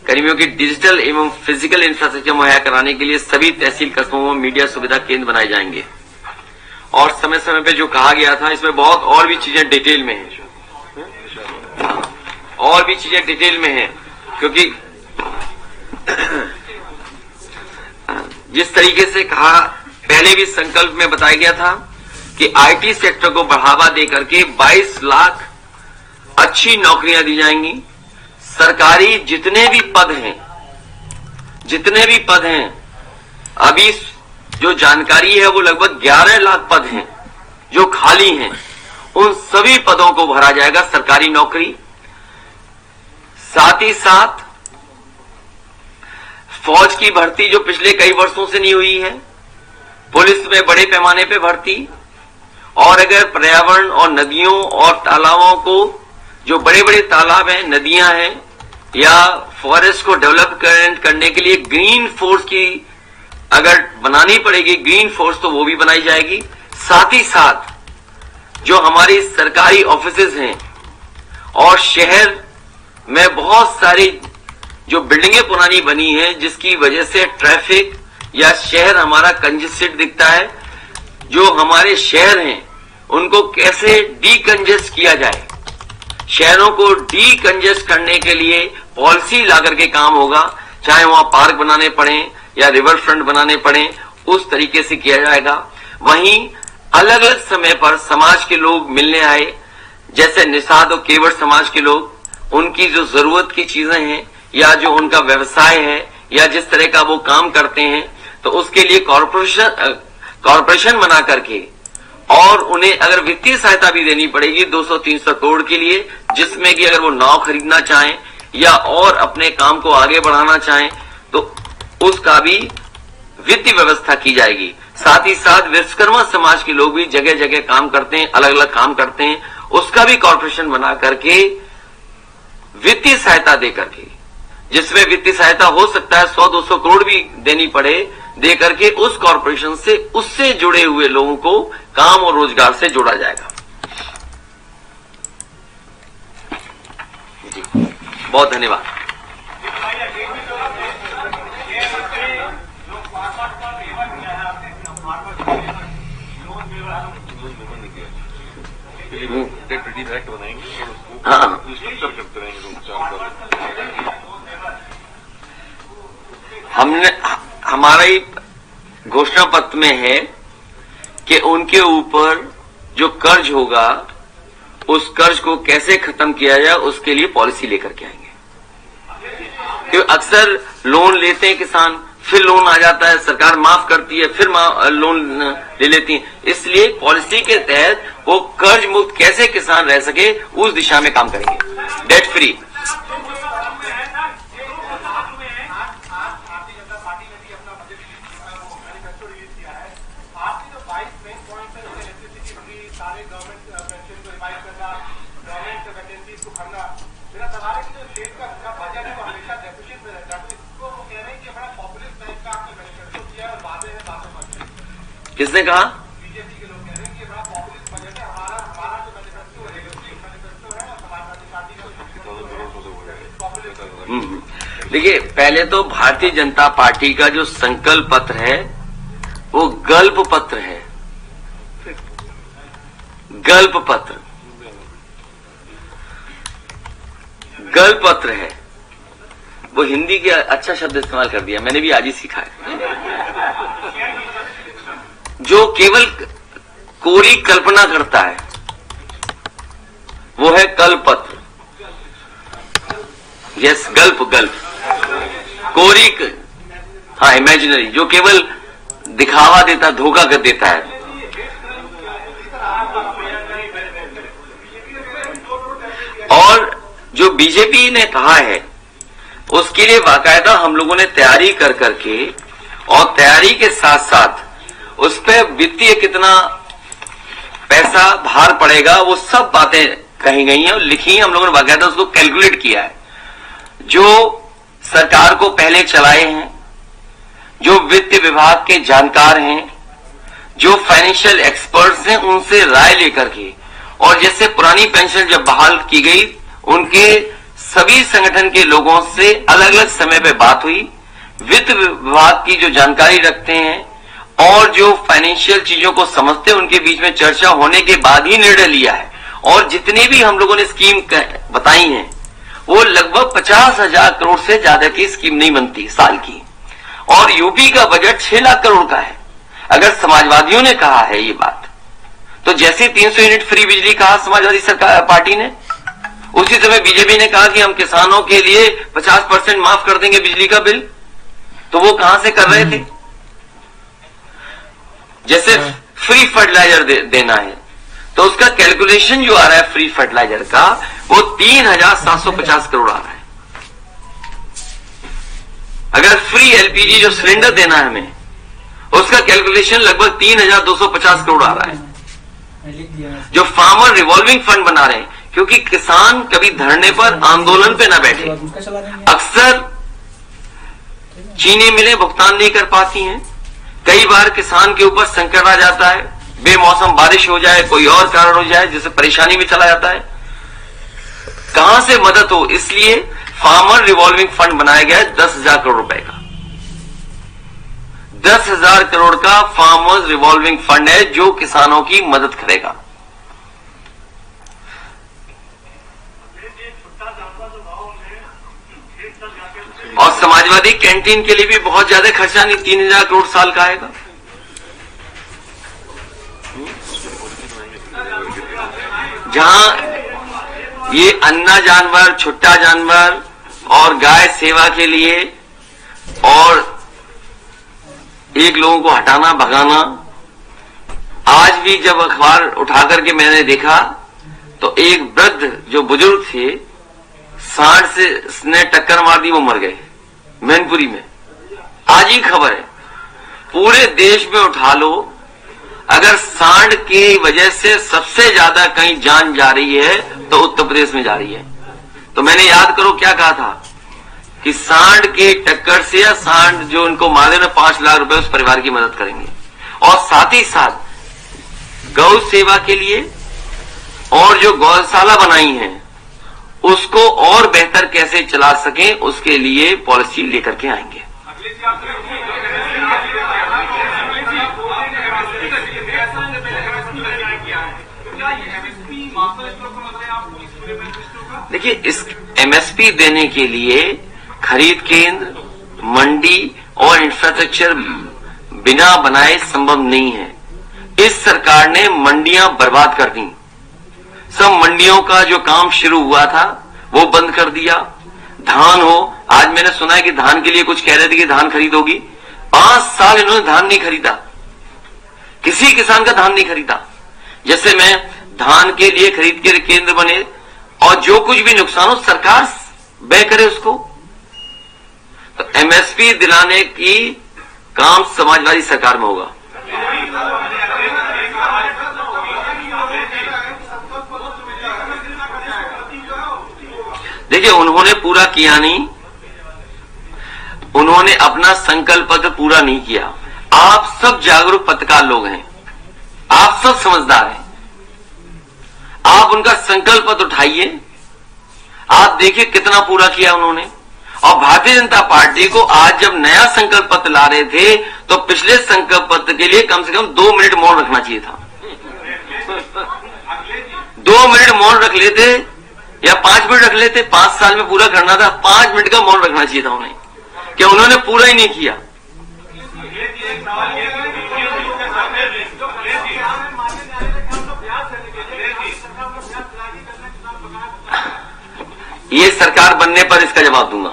कर्मियों की डिजिटल एवं फिजिकल इंफ्रास्ट्रक्चर मुहैया कराने के लिए सभी तहसील कस्बों में मीडिया सुविधा केंद्र बनाए जाएंगे। और समय समय पे जो कहा गया था, इसमें बहुत और भी चीजें डिटेल में हैं, और भी चीजें डिटेल में हैं, क्योंकि जिस तरीके से कहा, पहले भी संकल्प में बताया गया था कि आईटी सेक्टर को बढ़ावा देकर के 22 लाख अच्छी नौकरियां दी जाएंगी। सरकारी जितने भी पद हैं, अभी जो जानकारी है वो लगभग 11 लाख पद हैं जो खाली हैं। उन सभी पदों को भरा जाएगा, सरकारी नौकरी। साथ ही साथ फौज की भर्ती जो पिछले कई वर्षों से नहीं हुई है, पुलिस में बड़े पैमाने पे भर्ती, और अगर पर्यावरण और नदियों और तालाबों को, जो बड़े बड़े तालाब हैं, नदियां हैं, या फॉरेस्ट को डेवलप करने के लिए ग्रीन फोर्स की अगर बनानी पड़ेगी, ग्रीन फोर्स, तो वो भी बनाई जाएगी। साथ ही साथ जो हमारी सरकारी ऑफिसेज हैं और शहर में बहुत सारी जो बिल्डिंगें पुरानी बनी हैं, जिसकी वजह से ट्रैफिक या शहर हमारा कंजेस्टेड दिखता है, जो हमारे शहर हैं उनको कैसे डीकंजेस्ट किया जाए, शहरों को डीकंजेस्ट करने के लिए पॉलिसी लाकर के काम होगा। चाहे वहां पार्क बनाने पड़े या रिवर फ्रंट बनाने पड़े, उस तरीके से किया जाएगा। वहीं अलग अलग समय पर समाज के लोग मिलने आए, जैसे निषाद और केवट समाज के लोग, उनकी जो जरूरत की चीजें हैं या जो उनका व्यवसाय है या जिस तरह का वो काम करते हैं, तो उसके लिए कॉरपोरेशन बना करके, और उन्हें अगर वित्तीय सहायता भी देनी पड़ेगी 200-300 करोड़ के लिए, जिसमें कि अगर वो नाव खरीदना चाहें या और अपने काम को आगे बढ़ाना चाहें तो उसका भी वित्तीय व्यवस्था की जाएगी। साथ ही साथ विश्वकर्मा समाज के लोग भी जगह जगह काम करते हैं, अलग अलग काम करते हैं, उसका भी कॉरपोरेशन बना करके वित्तीय सहायता दे करके, जिसमें वित्तीय सहायता हो सकता है 100-200 करोड़ भी देनी पड़े, दे करके उस कॉरपोरेशन से, उससे जुड़े हुए लोगों को काम और रोजगार से जोड़ा जाएगा। जी, बहुत धन्यवाद। हाँ, हमने, हमारा ही घोषणा पत्र में है कि उनके ऊपर जो कर्ज होगा, उस कर्ज को कैसे खत्म किया जाए, उसके लिए पॉलिसी लेकर के आएंगे। क्योंकि अक्सर लोन लेते हैं किसान, फिर लोन आ जाता है, सरकार माफ करती है, फिर लोन ले लेती है। इसलिए पॉलिसी के तहत वो कर्ज मुक्त कैसे किसान रह सके, उस दिशा में काम करेंगे, डेट फ्री। किसने कहा? बीजेपी के लोग कह रहे हैं कि बड़ा पॉपुलिस्ट बजट है, हमारा जो मैनिफेस्टो है, मैनिफेस्टो है, और समाजवादी पार्टी का। देखिए, पहले तो भारतीय जनता पार्टी का जो संकल्प पत्र है वो गल्प पत्र है, गल्प पत्र, गल्प पत्र है। वो हिंदी के अच्छा शब्द इस्तेमाल कर दिया, मैंने भी आज ही सीखा है। जो केवल कोरी कल्पना करता है वो है कल्पपत्र। यस, गल्प, कोरी, हाँ, इमेजिनरी, जो केवल दिखावा देता, धोखा कर देता है। और जो बीजेपी ने कहा है उसके लिए बाकायदा हम लोगों ने तैयारी कर करके, और तैयारी के साथ साथ उस पर वित्तीय कितना पैसा भार पड़ेगा, वो सब बातें कही गई हैं और लिखी हैं, हम लोगों ने बाकायदा उसको कैलकुलेट किया है। जो सरकार को पहले चलाए हैं, जो वित्त विभाग के जानकार हैं, जो फाइनेंशियल एक्सपर्ट्स हैं, उनसे राय लेकर के, और जैसे पुरानी पेंशन जब बहाल की गई, उनके सभी संगठन के लोगों से अलग अलग समय पे बात हुई, वित्त विभाग की जो जानकारी रखते हैं और जो फाइनेंशियल चीजों को समझते हैं, उनके बीच में चर्चा होने के बाद ही निर्णय लिया है। और जितनी भी हम लोगों ने स्कीम बताई हैं, वो लगभग 50,000 करोड़ से ज्यादा की स्कीम नहीं बनती साल की, और यूपी का बजट 6 लाख करोड़ का है। अगर समाजवादियों ने कहा है ये बात, तो जैसे 300 यूनिट फ्री बिजली कहा समाजवादी सरकार पार्टी ने, उसी समय बीजेपी ने कहा कि हम किसानों के लिए 50% माफ कर देंगे बिजली का बिल। तो वो कहां से कर रहे थे? जैसे फ्री फर्टिलाइजर देना है, तो उसका कैलकुलेशन जो आ रहा है फ्री फर्टिलाइजर का, वो 3,750 करोड़ आ रहा है। अगर फ्री एलपीजी जो सिलेंडर देना है हमें, उसका कैलकुलेशन लगभग 3,250 करोड़ आ रहा है। जो फार्मर रिवॉल्विंग फंड बना रहे हैं, क्योंकि किसान कभी धरने पर आंदोलन पे ना बैठे, अक्सर चीनी मिलें भुगतान नहीं कर पाती हैं, कई बार किसान के ऊपर संकट आ जाता है, बेमौसम बारिश हो जाए, कोई और कारण हो जाए, जिससे परेशानी में चला जाता है, कहां से मदद हो, इसलिए फार्मर रिवॉल्विंग फंड बनाया गया है 10,000 करोड़ रुपए का। 10,000 करोड़ का फार्मर्स रिवॉल्विंग फंड है जो किसानों की मदद करेगा। और समाजवादी कैंटीन के लिए भी बहुत ज्यादा खर्चा नहीं, 3,000 करोड़ साल का आएगा। जहां ये अन्ना जानवर, छुट्टा जानवर और गाय सेवा के लिए और एक लोगों को हटाना भगाना, आज भी जब अखबार उठा करके मैंने देखा तो एक वृद्ध जो बुजुर्ग थे, सांड से ने टक्कर मार दी, वो मर गए मैनपुरी में। आज ही खबर है, पूरे देश में उठा लो, अगर सांड की वजह से सबसे ज्यादा कहीं जान जा रही है तो उत्तर प्रदेश में जा रही है। तो मैंने याद करो क्या कहा था कि सांड के टक्कर से या सांड जो उनको मारे ना 5 लाख रुपए उस परिवार की मदद करेंगे, और साथ ही साथ गौ सेवा के लिए और जो गौशाला बनाई है उसको और बेहतर कैसे चला सकें, उसके लिए पॉलिसी लेकर के आएंगे। देखिए, इस एमएसपी देने के लिए खरीद केंद्र, मंडी और इंफ्रास्ट्रक्चर बिना बनाए संभव नहीं है। इस सरकार ने मंडियां बर्बाद कर दी, सब मंडियों का जो काम शुरू हुआ था वो बंद कर दिया। धान हो, आज मैंने सुना है कि धान के लिए कुछ कह रहे थे कि धान खरीद होगी, 5 साल इन्होंने धान नहीं खरीदा, किसी किसान का धान नहीं खरीदा। जैसे मैं धान के लिए खरीद के केंद्र बने और जो कुछ भी नुकसान हो सरकार व्यय करे उसको। तो एमएसपी दिलाने की काम समाजवादी सरकार में होगा। देखिए, उन्होंने पूरा किया नहीं, उन्होंने अपना संकल्प पत्र पूरा नहीं किया। आप सब जागरूक पत्रकार लोग हैं, आप सब समझदार हैं, आप उनका संकल्प पत्र उठाइए, आप देखिए कितना पूरा किया उन्होंने। और भारतीय जनता पार्टी को आज जब नया संकल्प पत्र ला रहे थे तो पिछले संकल्प पत्र के लिए कम से कम 2 मिनट मौन रखना चाहिए था। 2 मिनट मौन रख लेते या 5 मिनट रख लेते, 5 साल में पूरा करना था, 5 मिनट का मौन रखना चाहिए था उन्हें, कि उन्होंने पूरा ही नहीं किया। ये सरकार बनने पर इसका जवाब दूंगा,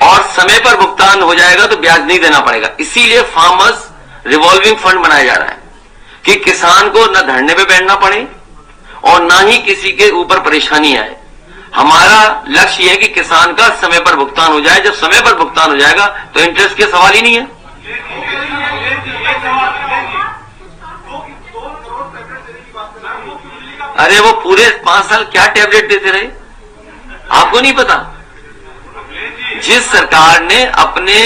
और समय पर भुगतान हो जाएगा तो ब्याज नहीं देना पड़ेगा। इसीलिए फार्मर्स रिवॉल्विंग फंड बनाया जा रहा है कि किसान को न धरने पे बैठना पड़े और ना ही किसी के ऊपर परेशानी आए। हमारा लक्ष्य यह है कि किसान का समय पर भुगतान हो जाए। जब समय पर भुगतान हो जाएगा तो इंटरेस्ट के सवाल ही नहीं है। अरे वो पूरे 5 साल क्या टैबलेट देते रहे, आपको नहीं पता? जिस सरकार ने अपने,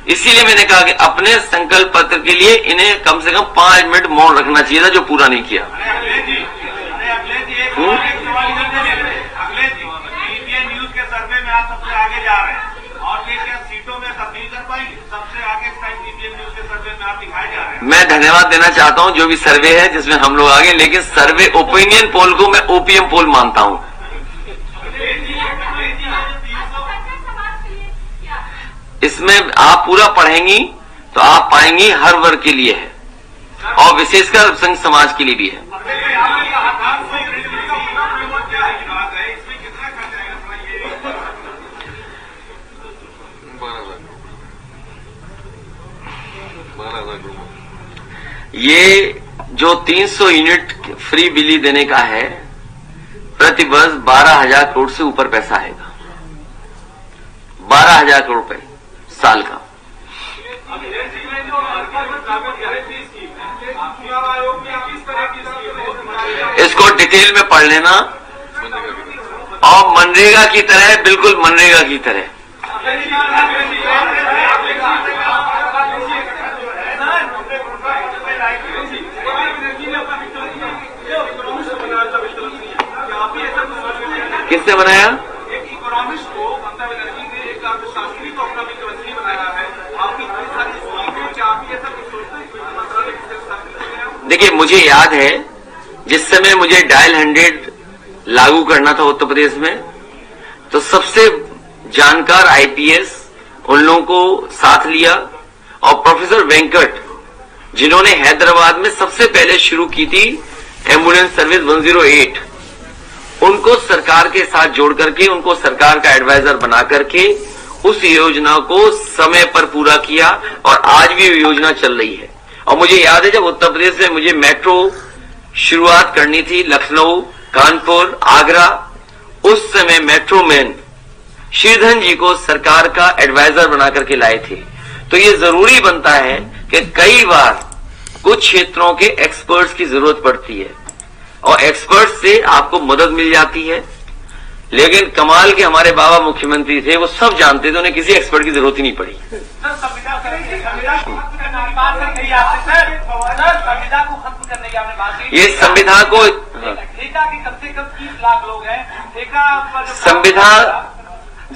इसीलिए मैंने कहा कि अपने संकल्प पत्र के लिए इन्हें कम से कम 5 मिनट मौन रखना चाहिए था, जो पूरा नहीं किया। न्यूज के सर्वे में आप सबसे आगे जा रहे हैं और ये क्या सीटों में तब्दील कर पाएंगे? सबसे आगे न्यूज के सर्वे में आप दिखाए जा रहे हैं। मैं धन्यवाद देना चाहता हूं जो भी सर्वे है जिसमें हम लोग आगे, लेकिन सर्वे ओपिनियन पोल को मैं ओपीएम पोल मानता हूं। इसमें आप पूरा पढ़ेंगी तो आप पाएंगी हर वर्ग के लिए है और विशेषकर संघ समाज के लिए भी है। ये जो 300 यूनिट फ्री बिजली देने का है, प्रति वर्ष 12,000 करोड़ से ऊपर पैसा आएगा। 12,000 करोड़ रुपए साल का। इसको डिटेल में पढ़ लेना और मनरेगा की तरह, बिल्कुल मनरेगा की तरह। किसने बनाया? एक इकोनॉमिस्ट को ममता बनर्जी ने, एक अर्थशास्त्री को अपना मुख्यमंत्री बनाया है। आपकी बड़ी सारी स्कीम, क्या आप ये सब सोचते हैं मंत्रालय की स्थापित? देखिए, मुझे याद है जिस समय मुझे डायल 100 लागू करना था उत्तर प्रदेश में, तो सबसे जानकार आईपीएस उन लोगों को साथ लिया और प्रोफेसर वेंकट, जिन्होंने हैदराबाद में सबसे पहले शुरू की थी एम्बुलेंस सर्विस 108, उनको सरकार के साथ जोड़ करके, उनको सरकार का एडवाइजर बना करके उस योजना को समय पर पूरा किया और आज भी योजना चल रही है। और मुझे याद है जब उत्तर प्रदेश में मुझे मेट्रो शुरुआत करनी थी, लखनऊ, कानपुर, आगरा, उस समय मेट्रो मैन श्रीधरन जी को सरकार का एडवाइजर बना करके लाए थे। तो ये जरूरी बनता है कि कई बार कुछ क्षेत्रों के एक्सपर्ट्स की जरूरत पड़ती है और एक्सपर्ट से आपको मदद मिल जाती है। लेकिन कमाल के हमारे बाबा मुख्यमंत्री थे, वो सब जानते थे, उन्हें किसी एक्सपर्ट की जरूरत ही नहीं पड़ी। ये संविधान को,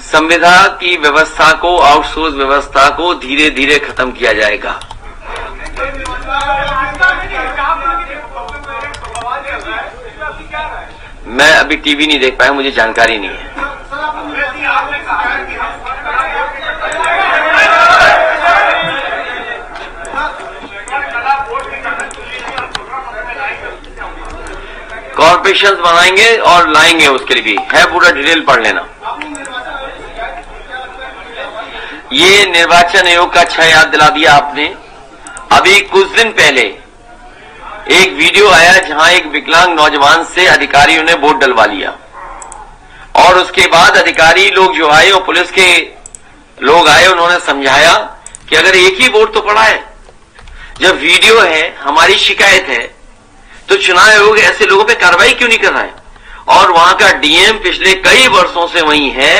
संविधान की व्यवस्था को, आउटसोर्स व्यवस्था को धीरे धीरे खत्म किया जाएगा। मैं अभी टीवी नहीं देख पाया, मुझे जानकारी नहीं है। कॉर्पोरेशन बनाएंगे और लाएंगे, उसके लिए भी है, पूरा डिटेल पढ़ लेना। ये निर्वाचन आयोग का अच्छा याद दिला दिया आपने। अभी कुछ दिन पहले एक वीडियो आया जहां एक विकलांग नौजवान से अधिकारियों ने वोट डलवा लिया और उसके बाद अधिकारी लोग जो आए और पुलिस के लोग आए, उन्होंने समझाया कि अगर एक ही वोट तो पड़ा है, जब वीडियो है, हमारी शिकायत है, तो चुनाव आयोग ऐसे लोगों पे कार्रवाई क्यों नहीं कर रहा है? और वहां का डीएम पिछले कई वर्षों से वहीं है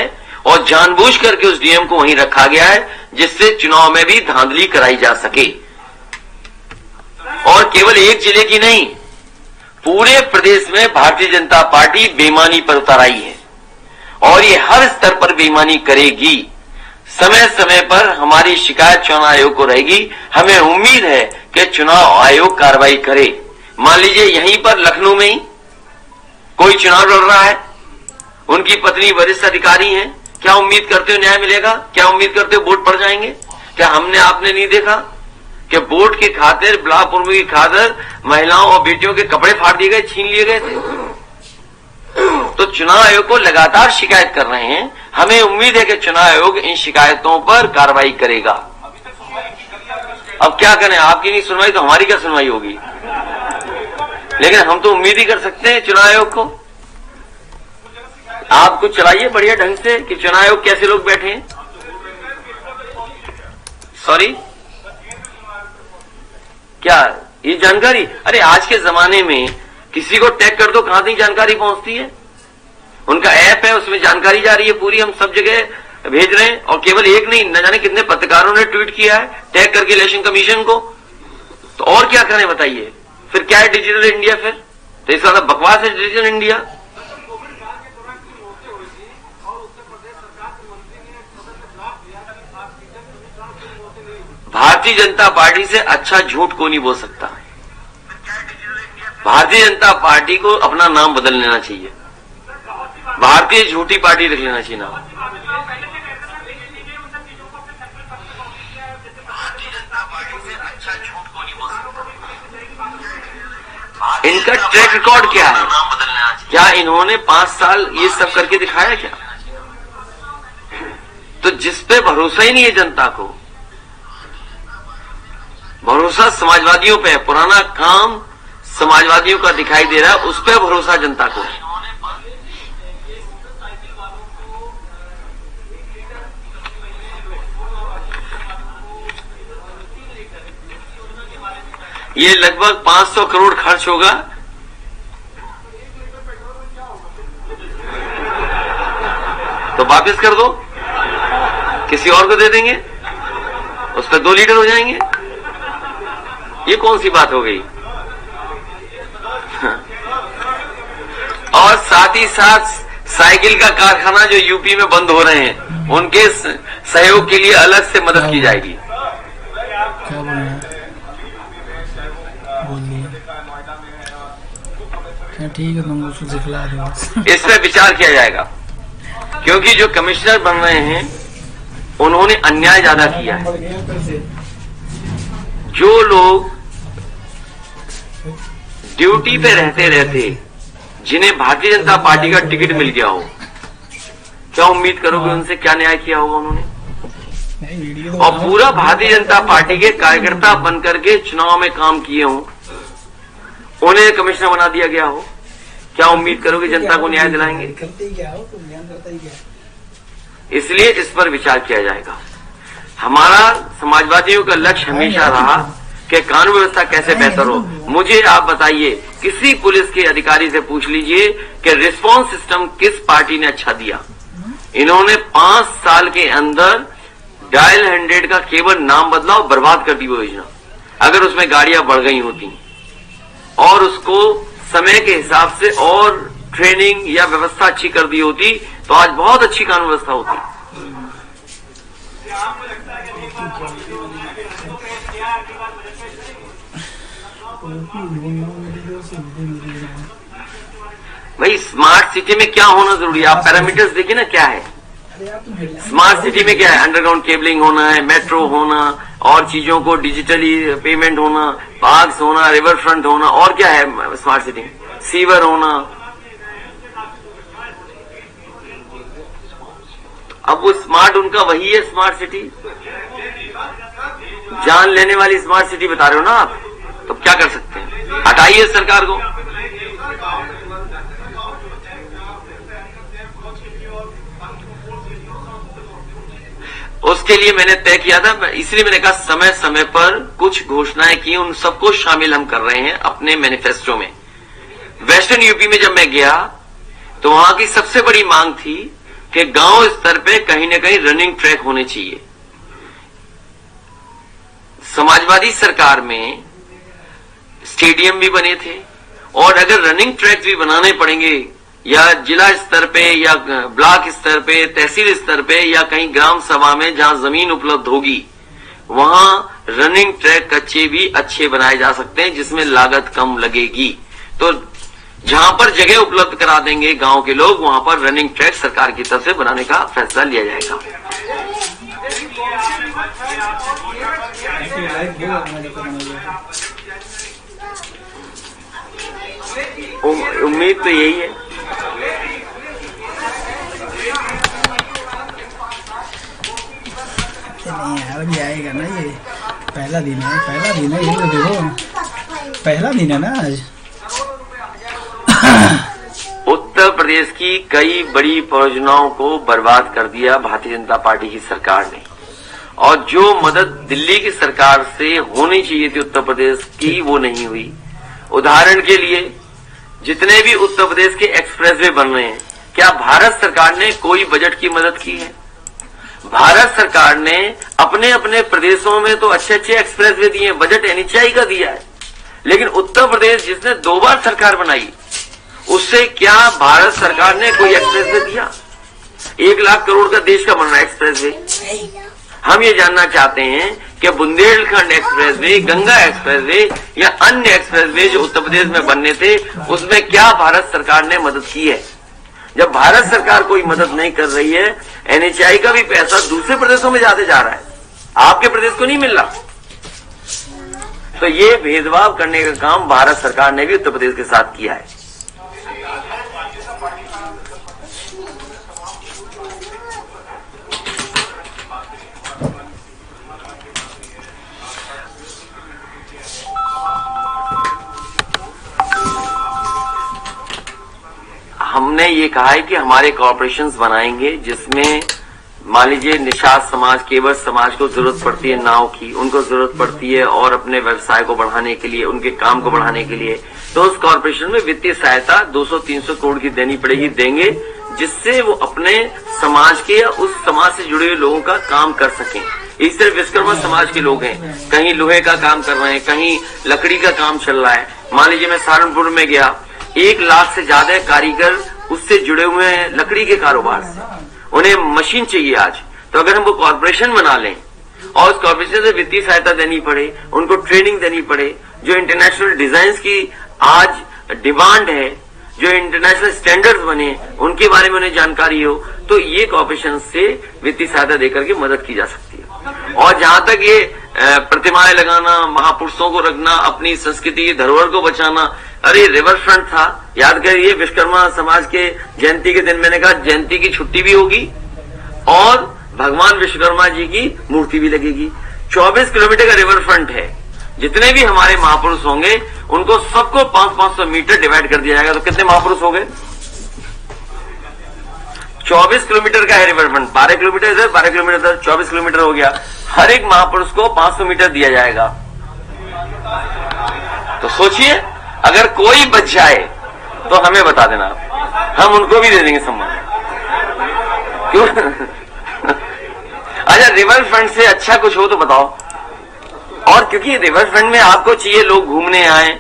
और जानबूझ करके उस डीएम को वहीं रखा गया है जिससे चुनाव में भी धांधली कराई जा सके। और केवल एक जिले की नहीं, पूरे प्रदेश में भारतीय जनता पार्टी बेईमानी पर उतर आई है और ये हर स्तर पर बेईमानी करेगी। समय समय पर हमारी शिकायत चुनाव आयोग को रहेगी। हमें उम्मीद है कि चुनाव आयोग कार्रवाई करे। मान लीजिए यहीं पर लखनऊ में ही कोई चुनाव लड़ रहा है, उनकी पत्नी वरिष्ठ अधिकारी हैं, क्या उम्मीद करते हो न्याय मिलेगा? क्या उम्मीद करते हो वोट पड़ जाएंगे? क्या हमने आपने नहीं देखा कि वोट की खातिर, ब्लॉक प्रमुख की खातिर महिलाओं और बेटियों के कपड़े फाड़ दिए गए, छीन लिए गए थे? तो चुनाव आयोग को लगातार शिकायत कर रहे हैं। हमें उम्मीद है कि चुनाव आयोग इन शिकायतों पर कार्रवाई करेगा। अब क्या करें, आपकी नहीं सुनवाई तो हमारी क्या सुनवाई होगी? लेकिन हम तो उम्मीद ही कर सकते हैं चुनाव आयोग को। आप कुछ चलाइए बढ़िया ढंग से कि चुनाव आयोग कैसे लोग बैठे हैं। सॉरी, क्या ये जानकारी? अरे आज के जमाने में किसी को टैग कर दो, कहां तक जानकारी पहुंचती है। उनका ऐप है, उसमें जानकारी जा रही है पूरी। हम सब जगह भेज रहे हैं, और केवल एक नहीं, न जाने कितने पत्रकारों ने ट्वीट किया है टैग करके इलेक्शन कमीशन को। तो और क्या करें बताइए? फिर क्या है डिजिटल इंडिया? फिर तो इसका मतलब बकवास है digital India. Bharatiya Janata party से अच्छा झूठ को नहीं बोल सकता। भारतीय जनता पार्टी को अपना नाम बदल लेना चाहिए, भारतीय झूठी पार्टी रख लेना चाहिए नाम। भारतीय जनता पार्टी से अच्छा झूठ को नहीं बोल सकता। इनका ट्रैक रिकॉर्ड क्या है? क्या इन्होंने 5 साल ये सब करके दिखाया क्या? तो जिस पे भरोसा ही नहीं है जनता को, भरोसा समाजवादियों पे है, पुराना काम समाजवादियों का दिखाई दे रहा है, उस पे भरोसा जनता को है। ये लगभग 500 करोड़ खर्च होगा। तो वापस कर दो, किसी और को दे देंगे, उस पर 2 लीटर हो जाएंगे। ये कौन सी बात हो गई? और साथ ही साथ साइकिल का कारखाना जो यूपी में बंद हो रहे हैं, उनके सहयोग के लिए अलग से मदद की जाएगी। क्या ठीक है, तुम उसको दिखला दो। इस पर विचार किया जाएगा, क्योंकि जो कमिश्नर बन रहे हैं उन्होंने अन्याय ज्यादा किया है। जो लोग ड्यूटी पे रहते रहते जिन्हें भारतीय जनता पार्टी का टिकट मिल गया हो, क्या उम्मीद करोगे उनसे क्या न्याय किया होगा उन्होंने? और पूरा भारतीय जनता पार्टी के कार्यकर्ता बनकर के चुनाव में काम किए हों, उन्हें कमिश्नर बना दिया गया हो, क्या उम्मीद करोगे जनता को न्याय दिलाएंगे? इसलिए इस पर विचार किया जाएगा। हमारा समाजवादियों का लक्ष्य हमेशा रहा कि कानून व्यवस्था कैसे बेहतर हो। मुझे आप बताइए, किसी पुलिस के अधिकारी से पूछ लीजिए कि रिस्पांस सिस्टम किस पार्टी ने अच्छा दिया। इन्होंने 5 साल के अंदर डायल 100 का केवल नाम बदला और बर्बाद कर दी वो योजना। अगर उसमें गाड़ियां बढ़ गई होती और उसको समय के हिसाब से और ट्रेनिंग या व्यवस्था अच्छी कर दी होती, तो आज बहुत अच्छी कानून व्यवस्था होती। भाई स्मार्ट सिटी में क्या होना जरूरी है? आप पैरामीटर्स देखिए ना, क्या है स्मार्ट सिटी में? क्या है? अंडरग्राउंड केबलिंग होना है, मेट्रो होना, और चीजों को डिजिटली पेमेंट होना, पार्क्स होना, रिवर फ्रंट होना, और क्या है स्मार्ट सिटी में? सीवर होना। अब वो स्मार्ट उनका वही है स्मार्ट सिटी, जान लेने वाली स्मार्ट सिटी बता रहे हो ना आप, तो क्या कर सकते हैं? हटाइए सरकार को। उसके लिए मैंने तय किया था, इसलिए मैंने कहा समय समय पर कुछ घोषणाएं की, उन सबको शामिल हम कर रहे हैं अपने मैनिफेस्टो में। वेस्टर्न यूपी में जब मैं गया तो वहां की सबसे बड़ी मांग थी कि गांव स्तर पे कहीं न कहीं रनिंग ट्रैक होने चाहिए। समाजवादी सरकार में स्टेडियम भी बने थे, और अगर रनिंग ट्रैक भी बनाने पड़ेंगे या जिला स्तर पे या ब्लॉक स्तर पे, तहसील स्तर पे, या कहीं ग्राम सभा में जहां जमीन उपलब्ध होगी, वहां रनिंग ट्रैक कच्चे भी अच्छे बनाए जा सकते हैं जिसमें लागत कम लगेगी। तो जहां पर जगह उपलब्ध करा देंगे गांव के लोग, वहां पर रनिंग ट्रैक सरकार की तरफ से बनाने का फैसला लिया जाएगा। उम्मीद तो यही है। नहीं यार, अभी आएगा ना, ये पहला दिन है, ये तो देखो पहला दिन है ना आज। उत्तर प्रदेश की कई बड़ी परियोजनाओं को बर्बाद कर दिया भारतीय जनता पार्टी की सरकार ने, और जो मदद दिल्ली की सरकार से होनी चाहिए थी उत्तर प्रदेश की, वो नहीं हुई। उदाहरण के लिए जितने भी उत्तर प्रदेश के एक्सप्रेसवे बन रहे हैं, क्या भारत सरकार ने कोई बजट की मदद की है? भारत सरकार ने अपने अपने प्रदेशों में तो अच्छे अच्छे एक्सप्रेसवे दिए, बजट एनएचएआई का दिया है, लेकिन उत्तर प्रदेश जिसने 2 बार सरकार बनाई, उससे क्या भारत सरकार ने कोई एक्सप्रेसवे दिया? 1 लाख करोड़ का देश का बन रहा है एक्सप्रेसवे। हम ये जानना चाहते हैं कि बुंदेलखंड एक्सप्रेसवे, गंगा एक्सप्रेसवे या अन्य एक्सप्रेसवे जो उत्तर प्रदेश में बनने थे, उसमें क्या भारत सरकार ने मदद की है? जब भारत सरकार कोई मदद नहीं कर रही है, एनएचएआई का भी पैसा दूसरे प्रदेशों में जाते जा रहा है, आपके प्रदेश को नहीं मिल रहा। तो ये भेदभाव करने का काम भारत सरकार ने भी उत्तर प्रदेश के साथ किया है। हमने ये कहा है कि हमारे कॉर्पोरेशंस बनाएंगे जिसमें मान लीजिए निषाद समाज, केवट समाज को जरूरत पड़ती है नाव की, उनको जरूरत पड़ती है और अपने व्यवसाय को बढ़ाने के लिए, उनके काम को बढ़ाने के लिए, तो उस कॉर्पोरेशन में वित्तीय सहायता 200-300 करोड़ की देनी पड़ेगी, देंगे, जिससे वो अपने समाज के या उस समाज से जुड़े हुए लोगों का काम कर सकें। इस तरह विश्वकर्मा समाज के लोग हैं, कहीं लोहे का काम कर रहे हैं, कहीं लकड़ी का काम चल रहा है। मान लीजिए मैं सहारनपुर में गया, 1 लाख से ज्यादा कारीगर उससे जुड़े हुए हैं लकड़ी के कारोबार से, उन्हें मशीन चाहिए आज। तो अगर हम वो कॉर्पोरेशन बना लें और उस कॉर्पोरेशन से वित्तीय सहायता देनी पड़े, उनको ट्रेनिंग देनी पड़े, जो इंटरनेशनल डिजाइन की आज डिमांड है, जो इंटरनेशनल स्टैंडर्ड्स बने, उनके बारे में उन्हें जानकारी हो, तो ये कॉर्पोरेशन से वित्तीय सहायता देकर के मदद की जा सकती है। और जहां तक ये प्रतिमाएं लगाना, महापुरुषों को रखना, अपनी संस्कृति की धरोहर को बचाना, अरे रिवर फ्रंट था, याद करिए विश्वकर्मा समाज के जयंती के दिन मैंने कहा जयंती की छुट्टी भी होगी और भगवान विश्वकर्मा जी की मूर्ति भी लगेगी। 24 किलोमीटर का रिवर फ्रंट है, जितने भी हमारे महापुरुष होंगे उनको सबको 500-500 मीटर डिवाइड कर दिया जाएगा। तो कितने महापुरुष हो गए? 24 किलोमीटर का है रिवर फ्रंट, 12 किलोमीटर इधर, 12 किलोमीटर इधर, 24 किलोमीटर हो गया। हर एक महापुरुष को 500 मीटर दिया जाएगा। तो सोचिए, अगर कोई बच जाए तो हमें बता देना, हम उनको भी दे देंगे सम्मान। क्यों? अच्छा, रिवर फ्रंट से अच्छा कुछ हो तो बताओ। और क्योंकि रिवर फ्रंट में आपको चाहिए लोग घूमने आए,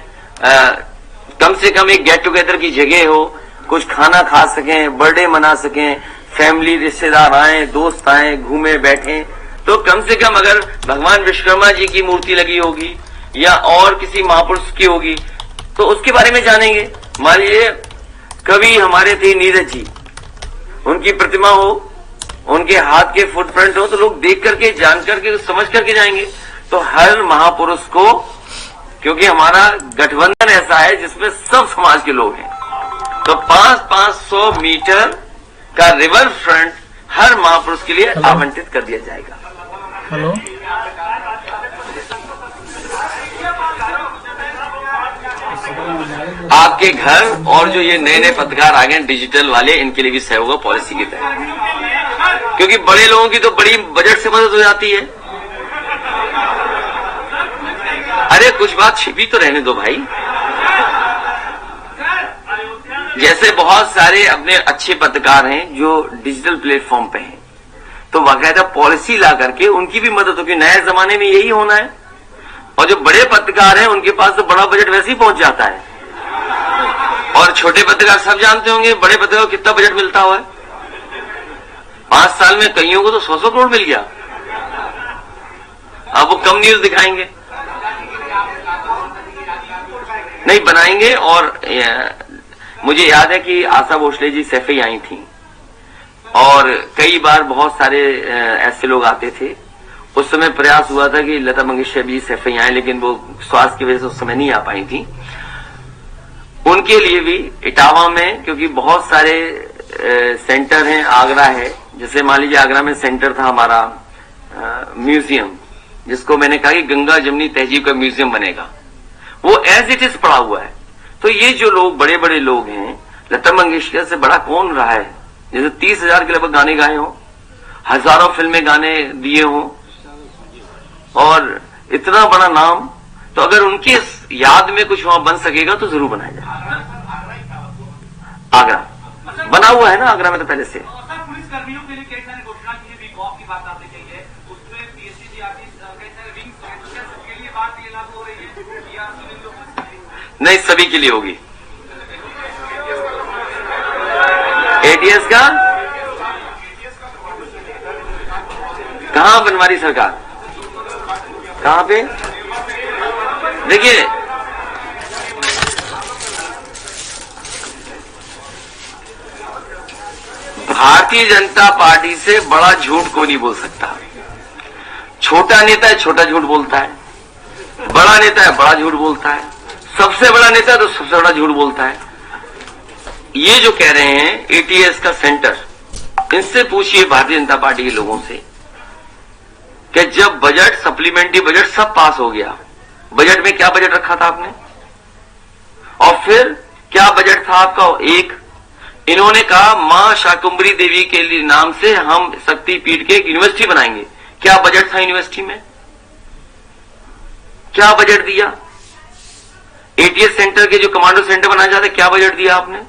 कम से कम एक गेट टुगेदर की जगह हो, कुछ खाना खा सकें, बर्थडे मना सकें, फैमिली रिश्तेदार आए, दोस्त आए, घूमे बैठे। तो कम से कम अगर भगवान विश्वकर्मा जी की मूर्ति लगी होगी या और किसी महापुरुष की होगी तो उसके बारे में जानेंगे। मान लीजिए कवि हमारे थे नीरज जी, उनकी प्रतिमा हो, उनके हाथ के फुटप्रिंट हो, तो लोग देख करके, जान करके, समझ करके जाएंगे। तो हर महापुरुष को, क्योंकि हमारा गठबंधन ऐसा है जिसमें सब समाज के लोग हैं, तो 500 मीटर का रिवर फ्रंट हर महापुरुष के लिए आवंटित कर दिया जाएगा। हेलो, आपके घर और जो ये नए नए पत्रकार आ गए डिजिटल वाले, इनके लिए भी सहयोग होगा पॉलिसी के तहत, क्योंकि बड़े लोगों की तो बड़ी बजट से मदद हो जाती है। अरे कुछ बात छिपी तो रहने दो भाई। जैसे बहुत सारे अपने अच्छे पत्रकार हैं जो डिजिटल प्लेटफॉर्म पे हैं, तो बाकायदा पॉलिसी ला करके उनकी भी मदद होगी। नए जमाने में यही होना है। और जो बड़े पत्रकार हैं उनके पास तो बड़ा बजट वैसे ही पहुंच जाता है, और छोटे पत्रकार सब जानते होंगे बड़े पत्रकार को कितना बजट मिलता हुआ है। 5 साल में कईयों को तो 100-100 करोड़ मिल गया। अब वो कम न्यूज दिखाएंगे नहीं, बनाएंगे। और मुझे याद है कि आशा भोसले जी सैफई आई थी, और कई बार बहुत सारे ऐसे लोग आते थे। उस समय प्रयास हुआ था कि लता मंगेशकर जी सैफई आए, लेकिन वो स्वास्थ्य की वजह से उस समय नहीं आ पाई थी। उनके लिए भी इटावा में, क्योंकि बहुत सारे सेंटर हैं, आगरा है, जैसे मान लीजिए आगरा में सेंटर था हमारा म्यूजियम, जिसको मैंने कहा कि गंगा जमुनी तहजीब का म्यूजियम बनेगा, वो एज इट इज पड़ा हुआ है। तो ये जो लोग बड़े बड़े लोग हैं, लता मंगेशकर से बड़ा कौन रहा है, जैसे 30,000 के लगभग गाने गाए हों, हजारों फिल्में गाने दिए हों, और इतना बड़ा नाम, तो अगर उनकी याद में कुछ वहां बन सकेगा तो जरूर बनाया जाए। आगरा बना हुआ है ना, आगरा में तो पहले से। पुलिस कर्मियों के लिए कई सारी घोषणा की है, बात आपने कही है, उसमें पीएससी जीआरपी कई सारे विंग्स हैं, तो क्या सबके लिए बात ये लागू हो रही है या सुनील लोग? नहीं, सभी के लिए होगी। एटीएस का कहां बनवारी सरकार, कहां पे? देखिए, भारतीय जनता पार्टी से बड़ा झूठ कोई नहीं बोल सकता। छोटा नेता है छोटा झूठ बोलता है, बड़ा नेता है बड़ा झूठ बोलता है, सबसे बड़ा नेता है तो सबसे बड़ा झूठ बोलता है। ये जो कह रहे हैं एटीएस का सेंटर, इनसे पूछिए भारतीय जनता पार्टी के लोगों से कि जब बजट, सप्लीमेंट्री बजट सब पास हो गया, बजट में क्या बजट रखा था आपने? और फिर क्या बजट था आपका? एक, इन्होंने कहा मां शाकुंभरी देवी के लिए नाम से हम शक्तिपीठ के एक यूनिवर्सिटी बनाएंगे। क्या बजट था यूनिवर्सिटी में? क्या बजट दिया? एटीएस सेंटर के जो कमांडो सेंटर बनाया जाता है, क्या बजट दिया आपने?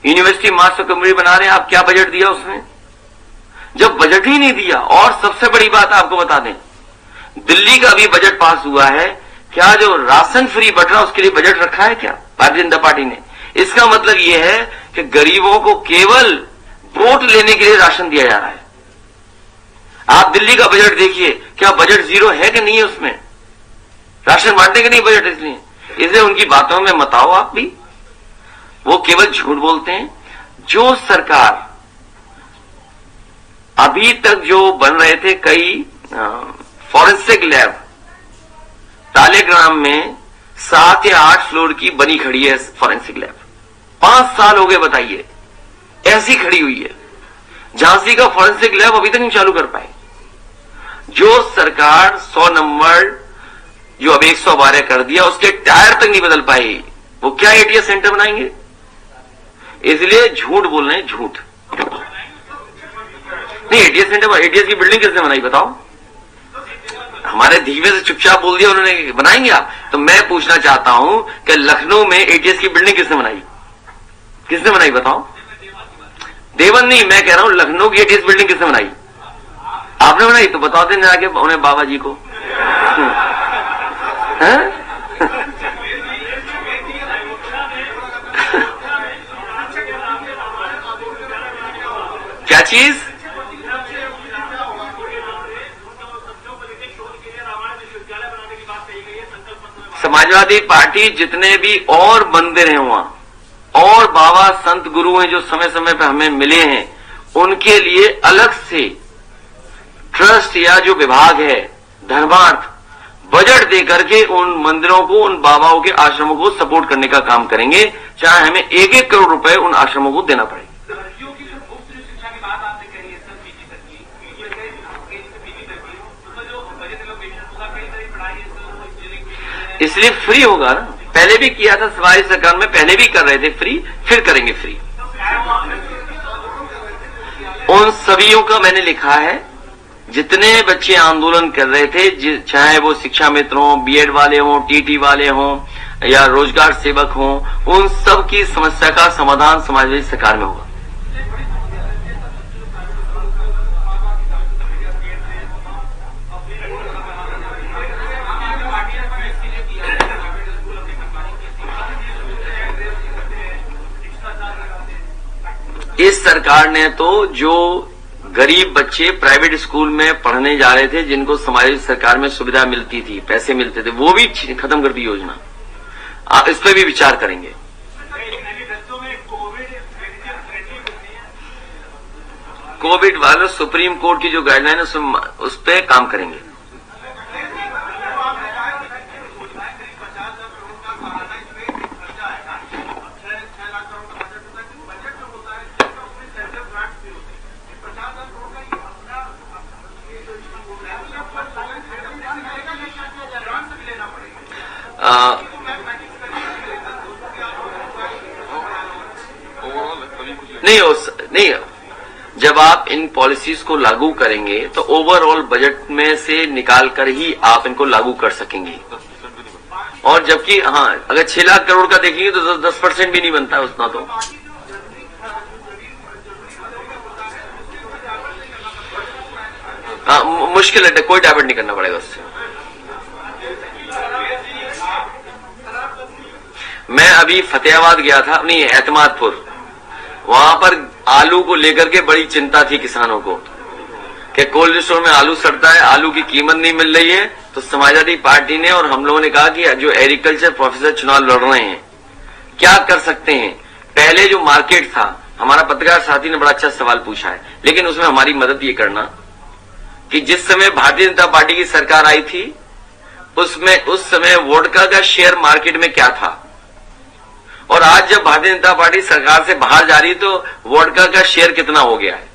यूनिवर्सिटी मां शाकुंभरी बना रहे हैं आप, क्या बजट दिया उसमें? जब बजट ही नहीं दिया, और सबसे बड़ी बात आपको बता दें, दिल्ली का भी बजट पास हुआ है, क्या जो राशन फ्री बट रहा उसके लिए बजट रखा है क्या भारतीय जनता पार्टी ने? इसका मतलब यह है कि गरीबों को केवल वोट लेने के लिए राशन दिया जा रहा है। आप दिल्ली का बजट देखिए, क्या बजट जीरो है कि नहीं है उसमें? राशन बांटने के नहीं बजट, इसलिए उनकी बातों में मत आओ आप भी, वो केवल झूठ बोलते हैं। जो सरकार अभी तक जो बन रहे थे कई फॉरेंसिक लैब, तालेग्राम में 7 या 8 फ्लोर की बनी खड़ी है फॉरेंसिक लैब, 5 साल हो गए, बताइए, ऐसी खड़ी हुई है। झांसी का फॉरेंसिक लैब अभी तक नहीं चालू कर पाए। जो सरकार 100 नंबर जो अब 112 कर दिया, उसके टायर तक नहीं बदल पाए, वो क्या एटीएस सेंटर बनाएंगे? इसलिए झूठ बोल रहे हैं, झूठ। नहीं, एटीएस सेंटर, एटीएस की बिल्डिंग किसने बनाई बताओ? हमारे धीमे से चुपचाप बोल दिया उन्होंने, बनाएंगे आप? तो मैं पूछना चाहता हूं कि लखनऊ में एटीएस की बिल्डिंग किसने बनाई? किसने बनाई बताओ? देवन नहीं, मैं कह रहा हूं लखनऊ की एटीएस बिल्डिंग किसने बनाई? आपने बनाई? तो बताओ दें जाके उन्हें, बाबा जी को। क्या चीज? समाजवादी पार्टी जितने भी और मंदिर हैं वहां, और बाबा संत गुरु हैं जो समय समय पर हमें मिले हैं, उनके लिए अलग से ट्रस्ट या जो विभाग है धर्मार्थ, बजट देकर के उन मंदिरों को, उन बाबाओं के आश्रमों को सपोर्ट करने का काम करेंगे, चाहे हमें 1-1 करोड़ रुपए उन आश्रमों को देना पड़े। इसलिए फ्री होगा ना, पहले भी किया था हमारी सरकार में, पहले भी कर रहे थे फ्री, फिर करेंगे फ्री। उन सभीयों का मैंने लिखा है, जितने बच्चे आंदोलन कर रहे थे, चाहे वो शिक्षा मित्र हों, बीएड वाले हों, टीटी वाले हों या रोजगार सेवक हों, उन सब की समस्या का समाधान समाजवादी सरकार में होगा। इस सरकार ने तो जो गरीब बच्चे प्राइवेट स्कूल में पढ़ने जा रहे थे, जिनको समाजवादी सरकार में सुविधा मिलती थी, पैसे मिलते थे, वो भी खत्म कर दी योजना। आप इस पर भी विचार करेंगे। कोविड वाले सुप्रीम कोर्ट की जो गाइडलाइन है उस पर काम करेंगे। नहीं, जब आप इन पॉलिसीज को लागू करेंगे तो ओवरऑल बजट में से निकाल कर ही आप इनको लागू कर सकेंगे। और जबकि हाँ, अगर 6 लाख करोड़ का देखेंगे तो 10% भी नहीं बनता है उतना। तो हाँ, मुश्किल है, कोई डाइवर्ट नहीं करना पड़ेगा उससे। मैं अभी फतेहाबाद गया था, अपनी एतमादपुर, वहां पर आलू को लेकर के बड़ी चिंता थी किसानों को कि कोल्ड स्टोर में आलू सड़ता है, आलू की कीमत नहीं मिल रही है। तो समाजवादी पार्टी ने और हम लोगों ने कहा कि जो एग्रीकल्चर प्रोफेसर चुनाव लड़ रहे हैं क्या कर सकते हैं। पहले जो मार्केट था, हमारा पत्रकार साथी ने बड़ा अच्छा सवाल पूछा है, लेकिन उसमें हमारी मदद ये करना कि जिस समय भारतीय जनता पार्टी की सरकार आई थी उस समय वोडका का शेयर मार्केट में क्या था, और आज जब भारतीय जनता पार्टी सरकार से बाहर जा रही है तो वोडका का शेयर कितना हो गया है।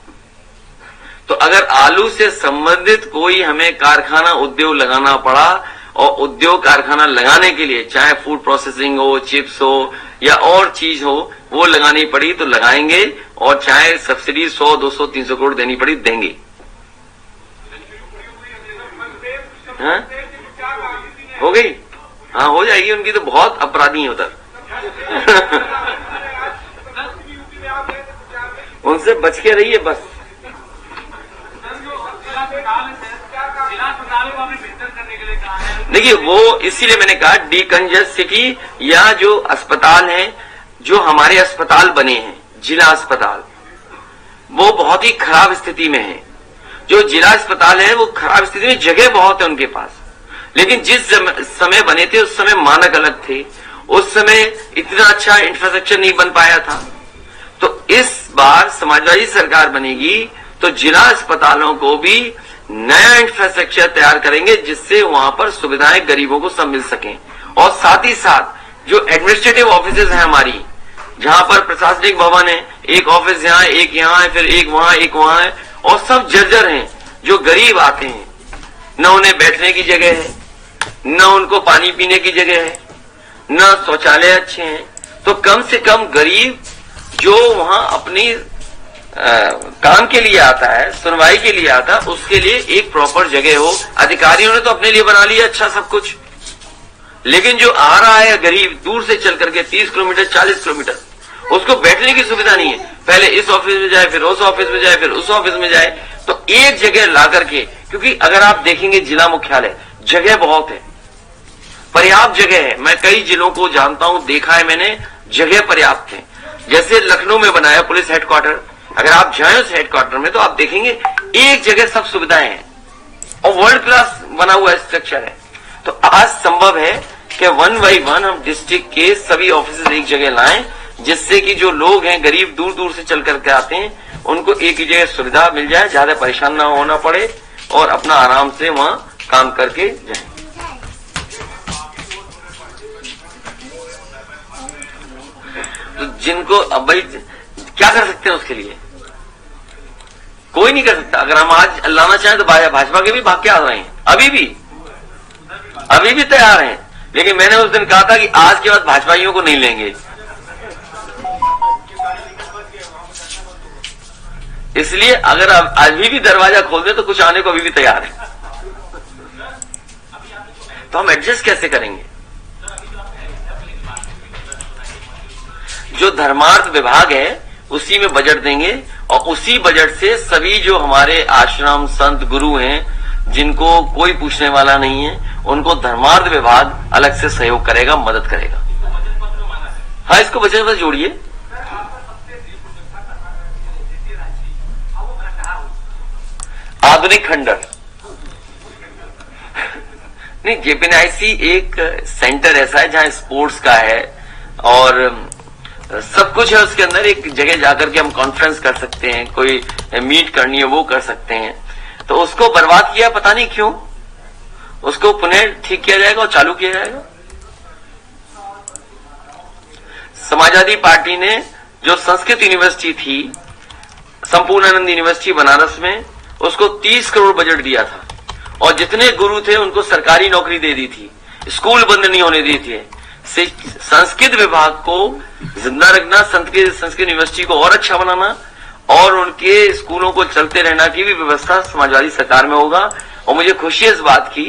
तो अगर आलू से संबंधित कोई हमें कारखाना उद्योग लगाना पड़ा, और उद्योग कारखाना लगाने के लिए चाहे फूड प्रोसेसिंग हो, चिप्स हो या और चीज हो, वो लगानी पड़ी तो लगाएंगे, और चाहे सब्सिडी 100, 200, 300 करोड़ देनी पड़ी देंगे। हाँ? हो गई? हाँ, हो जाएगी। उनकी तो बहुत अपराधी है उधर। उनसे बच के रहिए बस। देखिए, वो इसीलिए मैंने कहा डीकंजेस्ट सिटी, या जो अस्पताल हैं, जो हमारे अस्पताल बने हैं जिला अस्पताल, वो बहुत ही खराब स्थिति में है। जो जिला अस्पताल है वो खराब स्थिति में, जगह बहुत है उनके पास, लेकिन जिस समय बने थे उस समय मानक अलग थे, उस समय इतना अच्छा इंफ्रास्ट्रक्चर नहीं बन पाया था। तो इस बार समाजवादी सरकार बनेगी तो जिला अस्पतालों को भी नया इंफ्रास्ट्रक्चर तैयार करेंगे, जिससे वहां पर सुविधाएं गरीबों को सब मिल सकें। और साथ ही साथ जो एडमिनिस्ट्रेटिव ऑफिसेज हैं हमारी, जहां पर प्रशासनिक भवन है, एक ऑफिस यहाँ, एक यहाँ है, फिर एक वहां है, और सब जर्जर हैं। जो गरीब आते हैं, न उन्हें बैठने की जगह है, न उनको पानी पीने की जगह है, न शौचालय अच्छे हैं। तो कम से कम गरीब जो वहां अपनी काम के लिए आता है, सुनवाई के लिए आता है, उसके लिए एक प्रॉपर जगह हो। अधिकारियों ने तो अपने लिए बना लिया अच्छा सब कुछ, लेकिन जो आ रहा है गरीब दूर से चल करके 30 किलोमीटर 40 किलोमीटर, उसको बैठने की सुविधा नहीं है। पहले इस ऑफिस में जाए, फिर उस ऑफिस में जाए, फिर उस ऑफिस में जाए। तो एक जगह ला करके, क्योंकि अगर आप देखेंगे जिला मुख्यालय जगह बहुत है, पर्याप्त जगह है। मैं कई जिलों को जानता हूं, देखा है मैंने, जगह पर्याप्त है। जैसे लखनऊ में बनाया पुलिस हेडक्वार्टर, अगर आप जाए उस हेडक्वार्टर में तो आप देखेंगे एक जगह सब सुविधाएं हैं और वर्ल्ड क्लास बना हुआ स्ट्रक्चर है। तो आज संभव है कि 1 by 1 हम डिस्ट्रिक्ट के सभी ऑफिस एक जगह लाएं, जिससे कि जो लोग हैं गरीब दूर दूर से चल करके आते हैं, उनको एक ही जगह सुविधा मिल जाए, ज्यादा परेशान ना होना पड़े और अपना आराम से वहां काम करके जाए। तो जिनको अब भाई क्या कर सकते हैं उसके लिए, कोई नहीं कर सकता। अगर हम आज लाना चाहें तो भाजपा के भी भाग के आ रहे हैं, अभी भी तैयार हैं। लेकिन मैंने उस दिन कहा था कि आज के बाद भाजपाइयों को नहीं लेंगे, इसलिए अगर अभी भी दरवाजा खोल दे तो कुछ आने को अभी भी तैयार है। तो हम एडजस्ट कैसे करेंगे? जो धर्मार्थ विभाग है उसी में बजट देंगे, और उसी बजट से सभी जो हमारे आश्रम संत गुरु हैं, जिनको कोई पूछने वाला नहीं है, उनको धर्मार्थ विभाग अलग से सहयोग करेगा, मदद करेगा। हाँ, इसको बजट में जोड़िए। आधुनिक खंडर नहीं, जेपीएनआईसी एक सेंटर ऐसा है जहां स्पोर्ट्स का है और सब कुछ है उसके अंदर। एक जगह जाकर के हम कॉन्फ्रेंस कर सकते हैं, कोई मीट करनी है वो कर सकते हैं। तो उसको बर्बाद किया, पता नहीं क्यों। उसको पुनः ठीक किया जाएगा और चालू किया जाएगा। समाजवादी पार्टी ने जो संस्कृत यूनिवर्सिटी थी, संपूर्णानंद यूनिवर्सिटी बनारस में, उसको 30 करोड़ बजट दिया था, और जितने गुरु थे उनको सरकारी नौकरी दे दी थी, स्कूल बंद नहीं होने दी थी। संस्कृत विभाग को जिंदा रखना, संस्कृत यूनिवर्सिटी को और अच्छा बनाना, और उनके स्कूलों को चलते रहना की भी व्यवस्था समाजवादी सरकार में होगा। और मुझे खुशी है इस बात की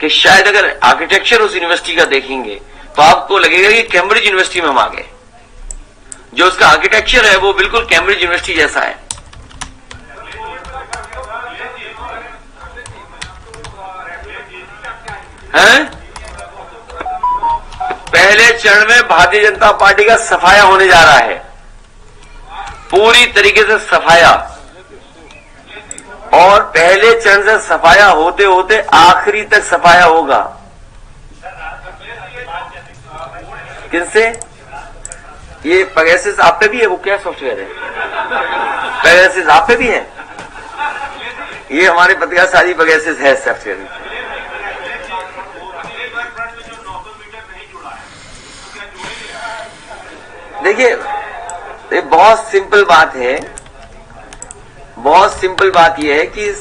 कि शायद अगर आर्किटेक्चर उस यूनिवर्सिटी का देखेंगे तो आपको लगेगा कि कैम्ब्रिज यूनिवर्सिटी में हम आ गए। जो उसका आर्किटेक्चर है वो बिल्कुल कैम्ब्रिज यूनिवर्सिटी जैसा है। हैं? पहले चरण में भारतीय जनता पार्टी का सफाया होने जा रहा है, पूरी तरीके से सफाया, और पहले चरण से सफाया होते होते आखिरी तक सफाया होगा। किनसे? ये पेगासस आप पे भी है? वो क्या सॉफ्टवेयर है? पेगासस आप पे भी है? ये हमारे पत्रकार पेगासस है सॉफ्टवेयर। देखिए, ये बहुत सिंपल बात है। बहुत सिंपल बात यह है कि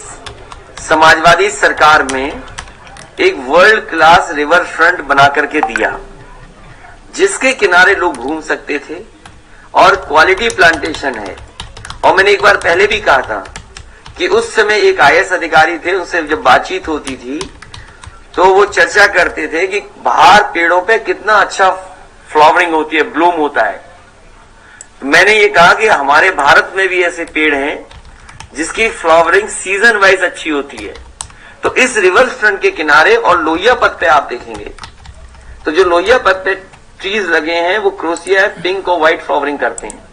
समाजवादी सरकार में एक वर्ल्ड क्लास रिवर फ्रंट बना करके दिया, जिसके किनारे लोग घूम सकते थे, और क्वालिटी प्लांटेशन है। और मैंने एक बार पहले भी कहा था कि उस समय एक IAS अधिकारी थे, उनसे जब बातचीत होती थी तो वो चर्चा करते थे कि बाहर पेड़ों पे कितना अच्छा फ्लावरिंग होती है, ब्लूम होता है। मैंने ये कहा कि हमारे भारत में भी ऐसे पेड़ हैं जिसकी फ्लावरिंग सीजन वाइज अच्छी होती है। तो इस रिवर फ्रंट के किनारे और लोहिया पथ पे आप देखेंगे तो जो लोहिया पथ पे ट्रीज लगे हैं वो क्रोसिया है, पिंक और व्हाइट फ्लावरिंग करते हैं।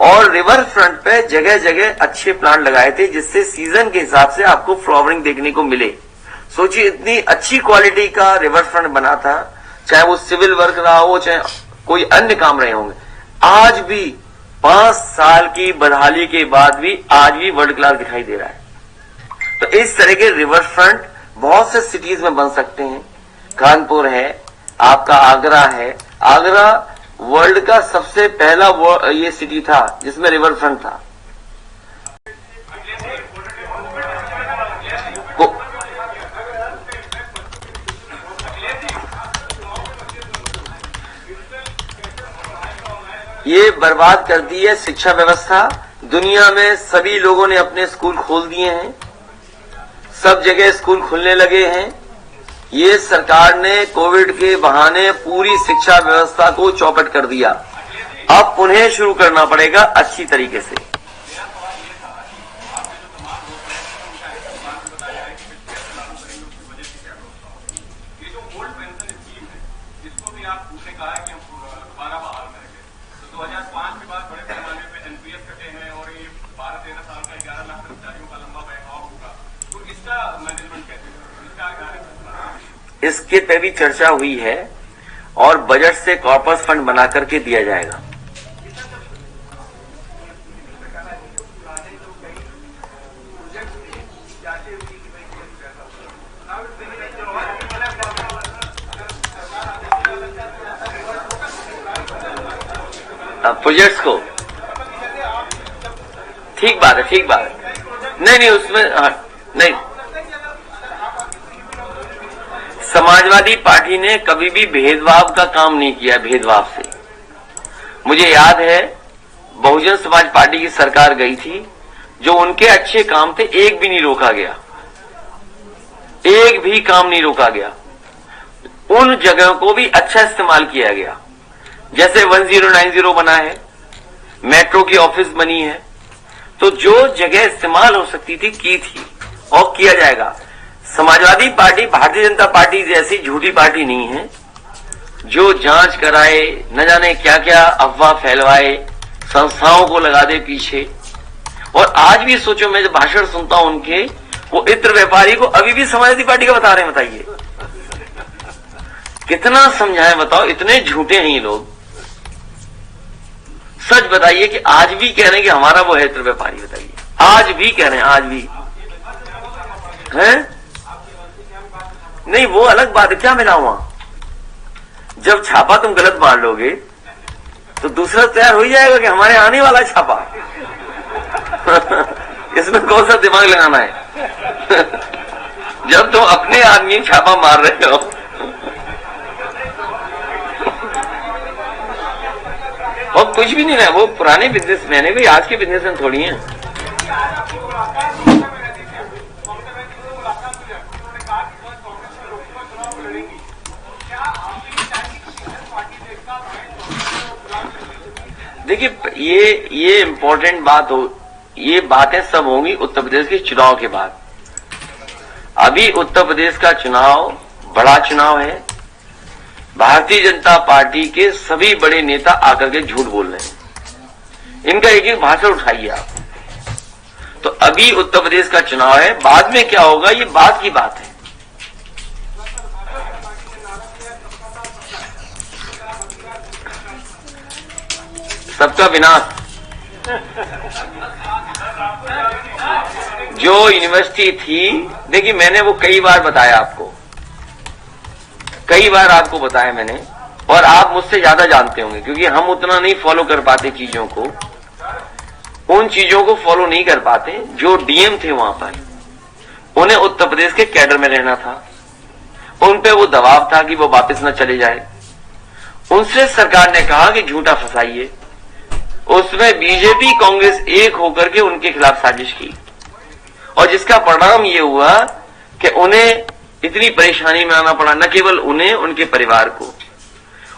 और रिवर फ्रंट पे जगह जगह अच्छे प्लांट लगाए थे जिससे सीजन के हिसाब से आपको फ्लावरिंग देखने को मिले। सोचिए, इतनी अच्छी क्वालिटी का रिवर फ्रंट बना था, चाहे वो सिविल वर्क रहा हो, चाहे कोई अन्य काम रहे होंगे। आज भी 5 साल की बदहाली के बाद भी आज भी वर्ल्ड क्लास दिखाई दे रहा है। तो इस तरह के रिवर फ्रंट बहुत से सिटीज में बन सकते हैं। कानपुर है, आपका आगरा है। आगरा वर्ल्ड का सबसे पहला ये सिटी था जिसमें रिवर फ्रंट था। ये बर्बाद कर दी है शिक्षा व्यवस्था। दुनिया में सभी लोगों ने अपने स्कूल खोल दिए हैं, सब जगह स्कूल खुलने लगे हैं। ये सरकार ने कोविड के बहाने पूरी शिक्षा व्यवस्था को चौपट कर दिया। अब उन्हें शुरू करना पड़ेगा अच्छी तरीके से। इसके पे भी चर्चा हुई है और बजट से कॉर्पस फंड बना करके दिया जाएगा। प्रोजेक्ट्स को ठीक बात है, ठीक बात है। नहीं उसमें नहीं, समाजवादी पार्टी ने कभी भी भेदभाव का काम नहीं किया। भेदभाव से मुझे याद है बहुजन समाज पार्टी की सरकार गई थी, जो उनके अच्छे काम थे एक भी नहीं रोका गया, एक भी काम नहीं रोका गया। उन जगहों को भी अच्छा इस्तेमाल किया गया। जैसे 1090 बना है, मेट्रो की ऑफिस बनी है, तो जो जगह इस्तेमाल हो सकती थी की थी और किया जाएगा। समाजवादी पार्टी भारतीय जनता पार्टी जैसी झूठी पार्टी नहीं है जो जांच कराए, न जाने क्या क्या अफवाह फैलवाए, संस्थाओं को लगा दे पीछे। और आज भी सोचो, मैं जब भाषण सुनता हूं उनके, वो इत्र व्यापारी को अभी भी समाजवादी पार्टी का बता रहे हैं। बताइए कितना समझाएं, बताओ, इतने झूठे हैं ये लोग। सच बताइए कि आज भी कह रहे हैं कि हमारा वो है इत्र व्यापारी। बताइए, आज भी कह रहे हैं, आज भी हैं? नहीं, वो अलग बात है, क्या मिला वहां? जब छापा तुम गलत मार लोगे तो दूसरा तैयार हो ही जाएगा कि हमारे आने वाला छापा। इसमें कौन सा दिमाग लगाना है? जब तुम अपने आदमी छापा मार रहे हो। और कुछ भी नहीं है, वो पुराने बिजनेसमैन है, कोई आज के बिजनेसमैन थोड़ी हैं। देखिए, ये इम्पोर्टेंट बात हो, ये बातें सब होंगी उत्तर प्रदेश के चुनाव के बाद। अभी उत्तर प्रदेश का चुनाव बड़ा चुनाव है, भारतीय जनता पार्टी के सभी बड़े नेता आकर के झूठ बोल रहे हैं। इनका एक एक भाषण उठाइए आप। तो अभी उत्तर प्रदेश का चुनाव है, बाद में क्या होगा ये बाद की बात है। सबका विनाश। जो यूनिवर्सिटी थी, देखिए मैंने वो कई बार बताया आपको, कई बार आपको बताया मैंने, और आप मुझसे ज्यादा जानते होंगे क्योंकि हम उतना नहीं फॉलो कर पाते चीजों को, उन चीजों को फॉलो नहीं कर पाते। जो डीएम थे वहां पर, उन्हें उत्तर प्रदेश के कैडर में रहना था, उन पे वो दबाव था कि वो वापस न चले जाए। उनसे सरकार ने कहा कि झूठा फंसाइए। उसमें बीजेपी कांग्रेस एक होकर के उनके खिलाफ साजिश की, और जिसका परिणाम ये हुआ कि उन्हें इतनी परेशानी में आना पड़ा, न केवल उन्हें, उनके परिवार को।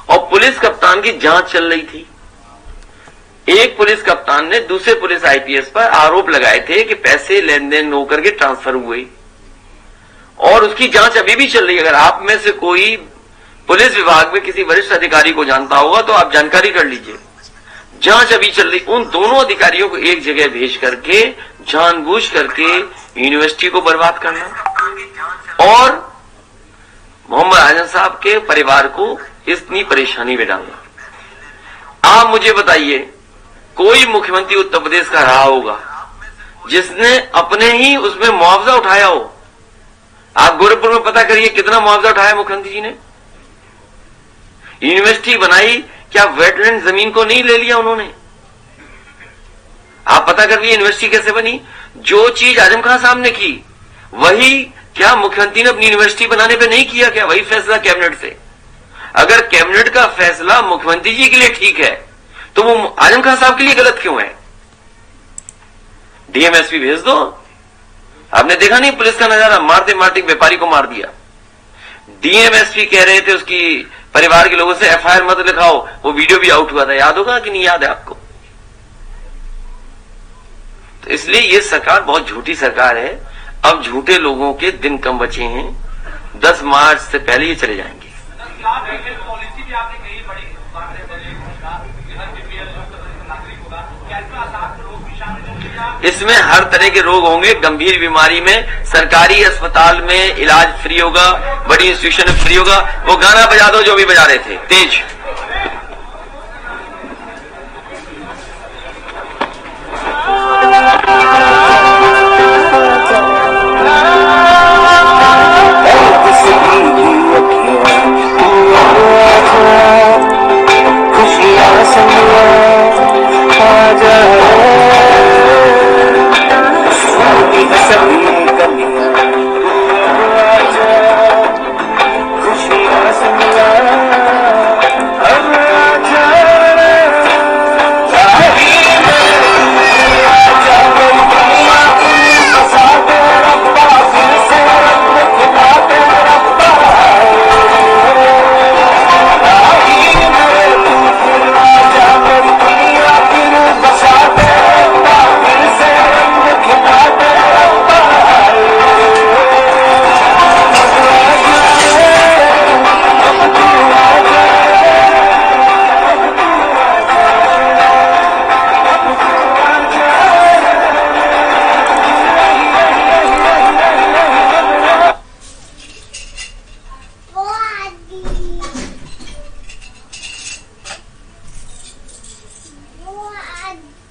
और पुलिस कप्तान की जांच चल रही थी। एक पुलिस कप्तान ने दूसरे पुलिस आईपीएस पर आरोप लगाए थे कि पैसे लेन देन होकर के ट्रांसफर हुए, और उसकी जांच अभी भी चल रही है। अगर आप में से कोई पुलिस विभाग में किसी वरिष्ठ अधिकारी को जानता होगा तो आप जानकारी कर लीजिए। जांच अभी चल रही। उन दोनों अधिकारियों को एक जगह भेज करके जानबूझ करके यूनिवर्सिटी को बर्बाद करना और मोहम्मद आजम साहब के परिवार को इतनी परेशानी में डालना। आप मुझे बताइए, कोई मुख्यमंत्री उत्तर प्रदेश का रहा होगा जिसने अपने ही उसमें मुआवजा उठाया हो? आप गोरखपुर में पता करिए कितना मुआवजा उठाया मुख्यमंत्री जी ने। यूनिवर्सिटी बनाई, क्या वेटलैंड जमीन को नहीं ले लिया उन्होंने? आप पता करिए यूनिवर्सिटी कैसे बनी। जो चीज आजम खान साहब ने की वही क्या मुख्यमंत्री ने अपनी यूनिवर्सिटी बनाने पे नहीं किया? क्या वही फैसला कैबिनेट से? अगर कैबिनेट का फैसला मुख्यमंत्री जी के लिए ठीक है तो वो आजम खान साहब के लिए गलत क्यों है? डीएमएसपी भेज दो। आपने देखा नहीं पुलिस का नजारा, मारते मारते व्यापारी को मार दिया। डीएमएसपी कह रहे थे उसकी परिवार के लोगों से एफआईआर मत लिखाओ, वो वीडियो भी आउट हुआ था, याद होगा कि नहीं याद है आपको? तो इसलिए ये सरकार बहुत झूठी सरकार है। अब झूठे लोगों के दिन कम बचे हैं, 10 मार्च से पहले ये चले जाएंगे। पॉलिसी भी आपने कही बड़ी इसमें हर तरह के रोग होंगे। गंभीर बीमारी में सरकारी अस्पताल में इलाज फ्री होगा, बड़ी इंस्टीट्यूशन में फ्री होगा। वो गाना बजा दो जो भी बजा रहे थे तेज।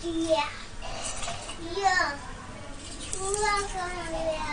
Iya. Iya. Pulang ke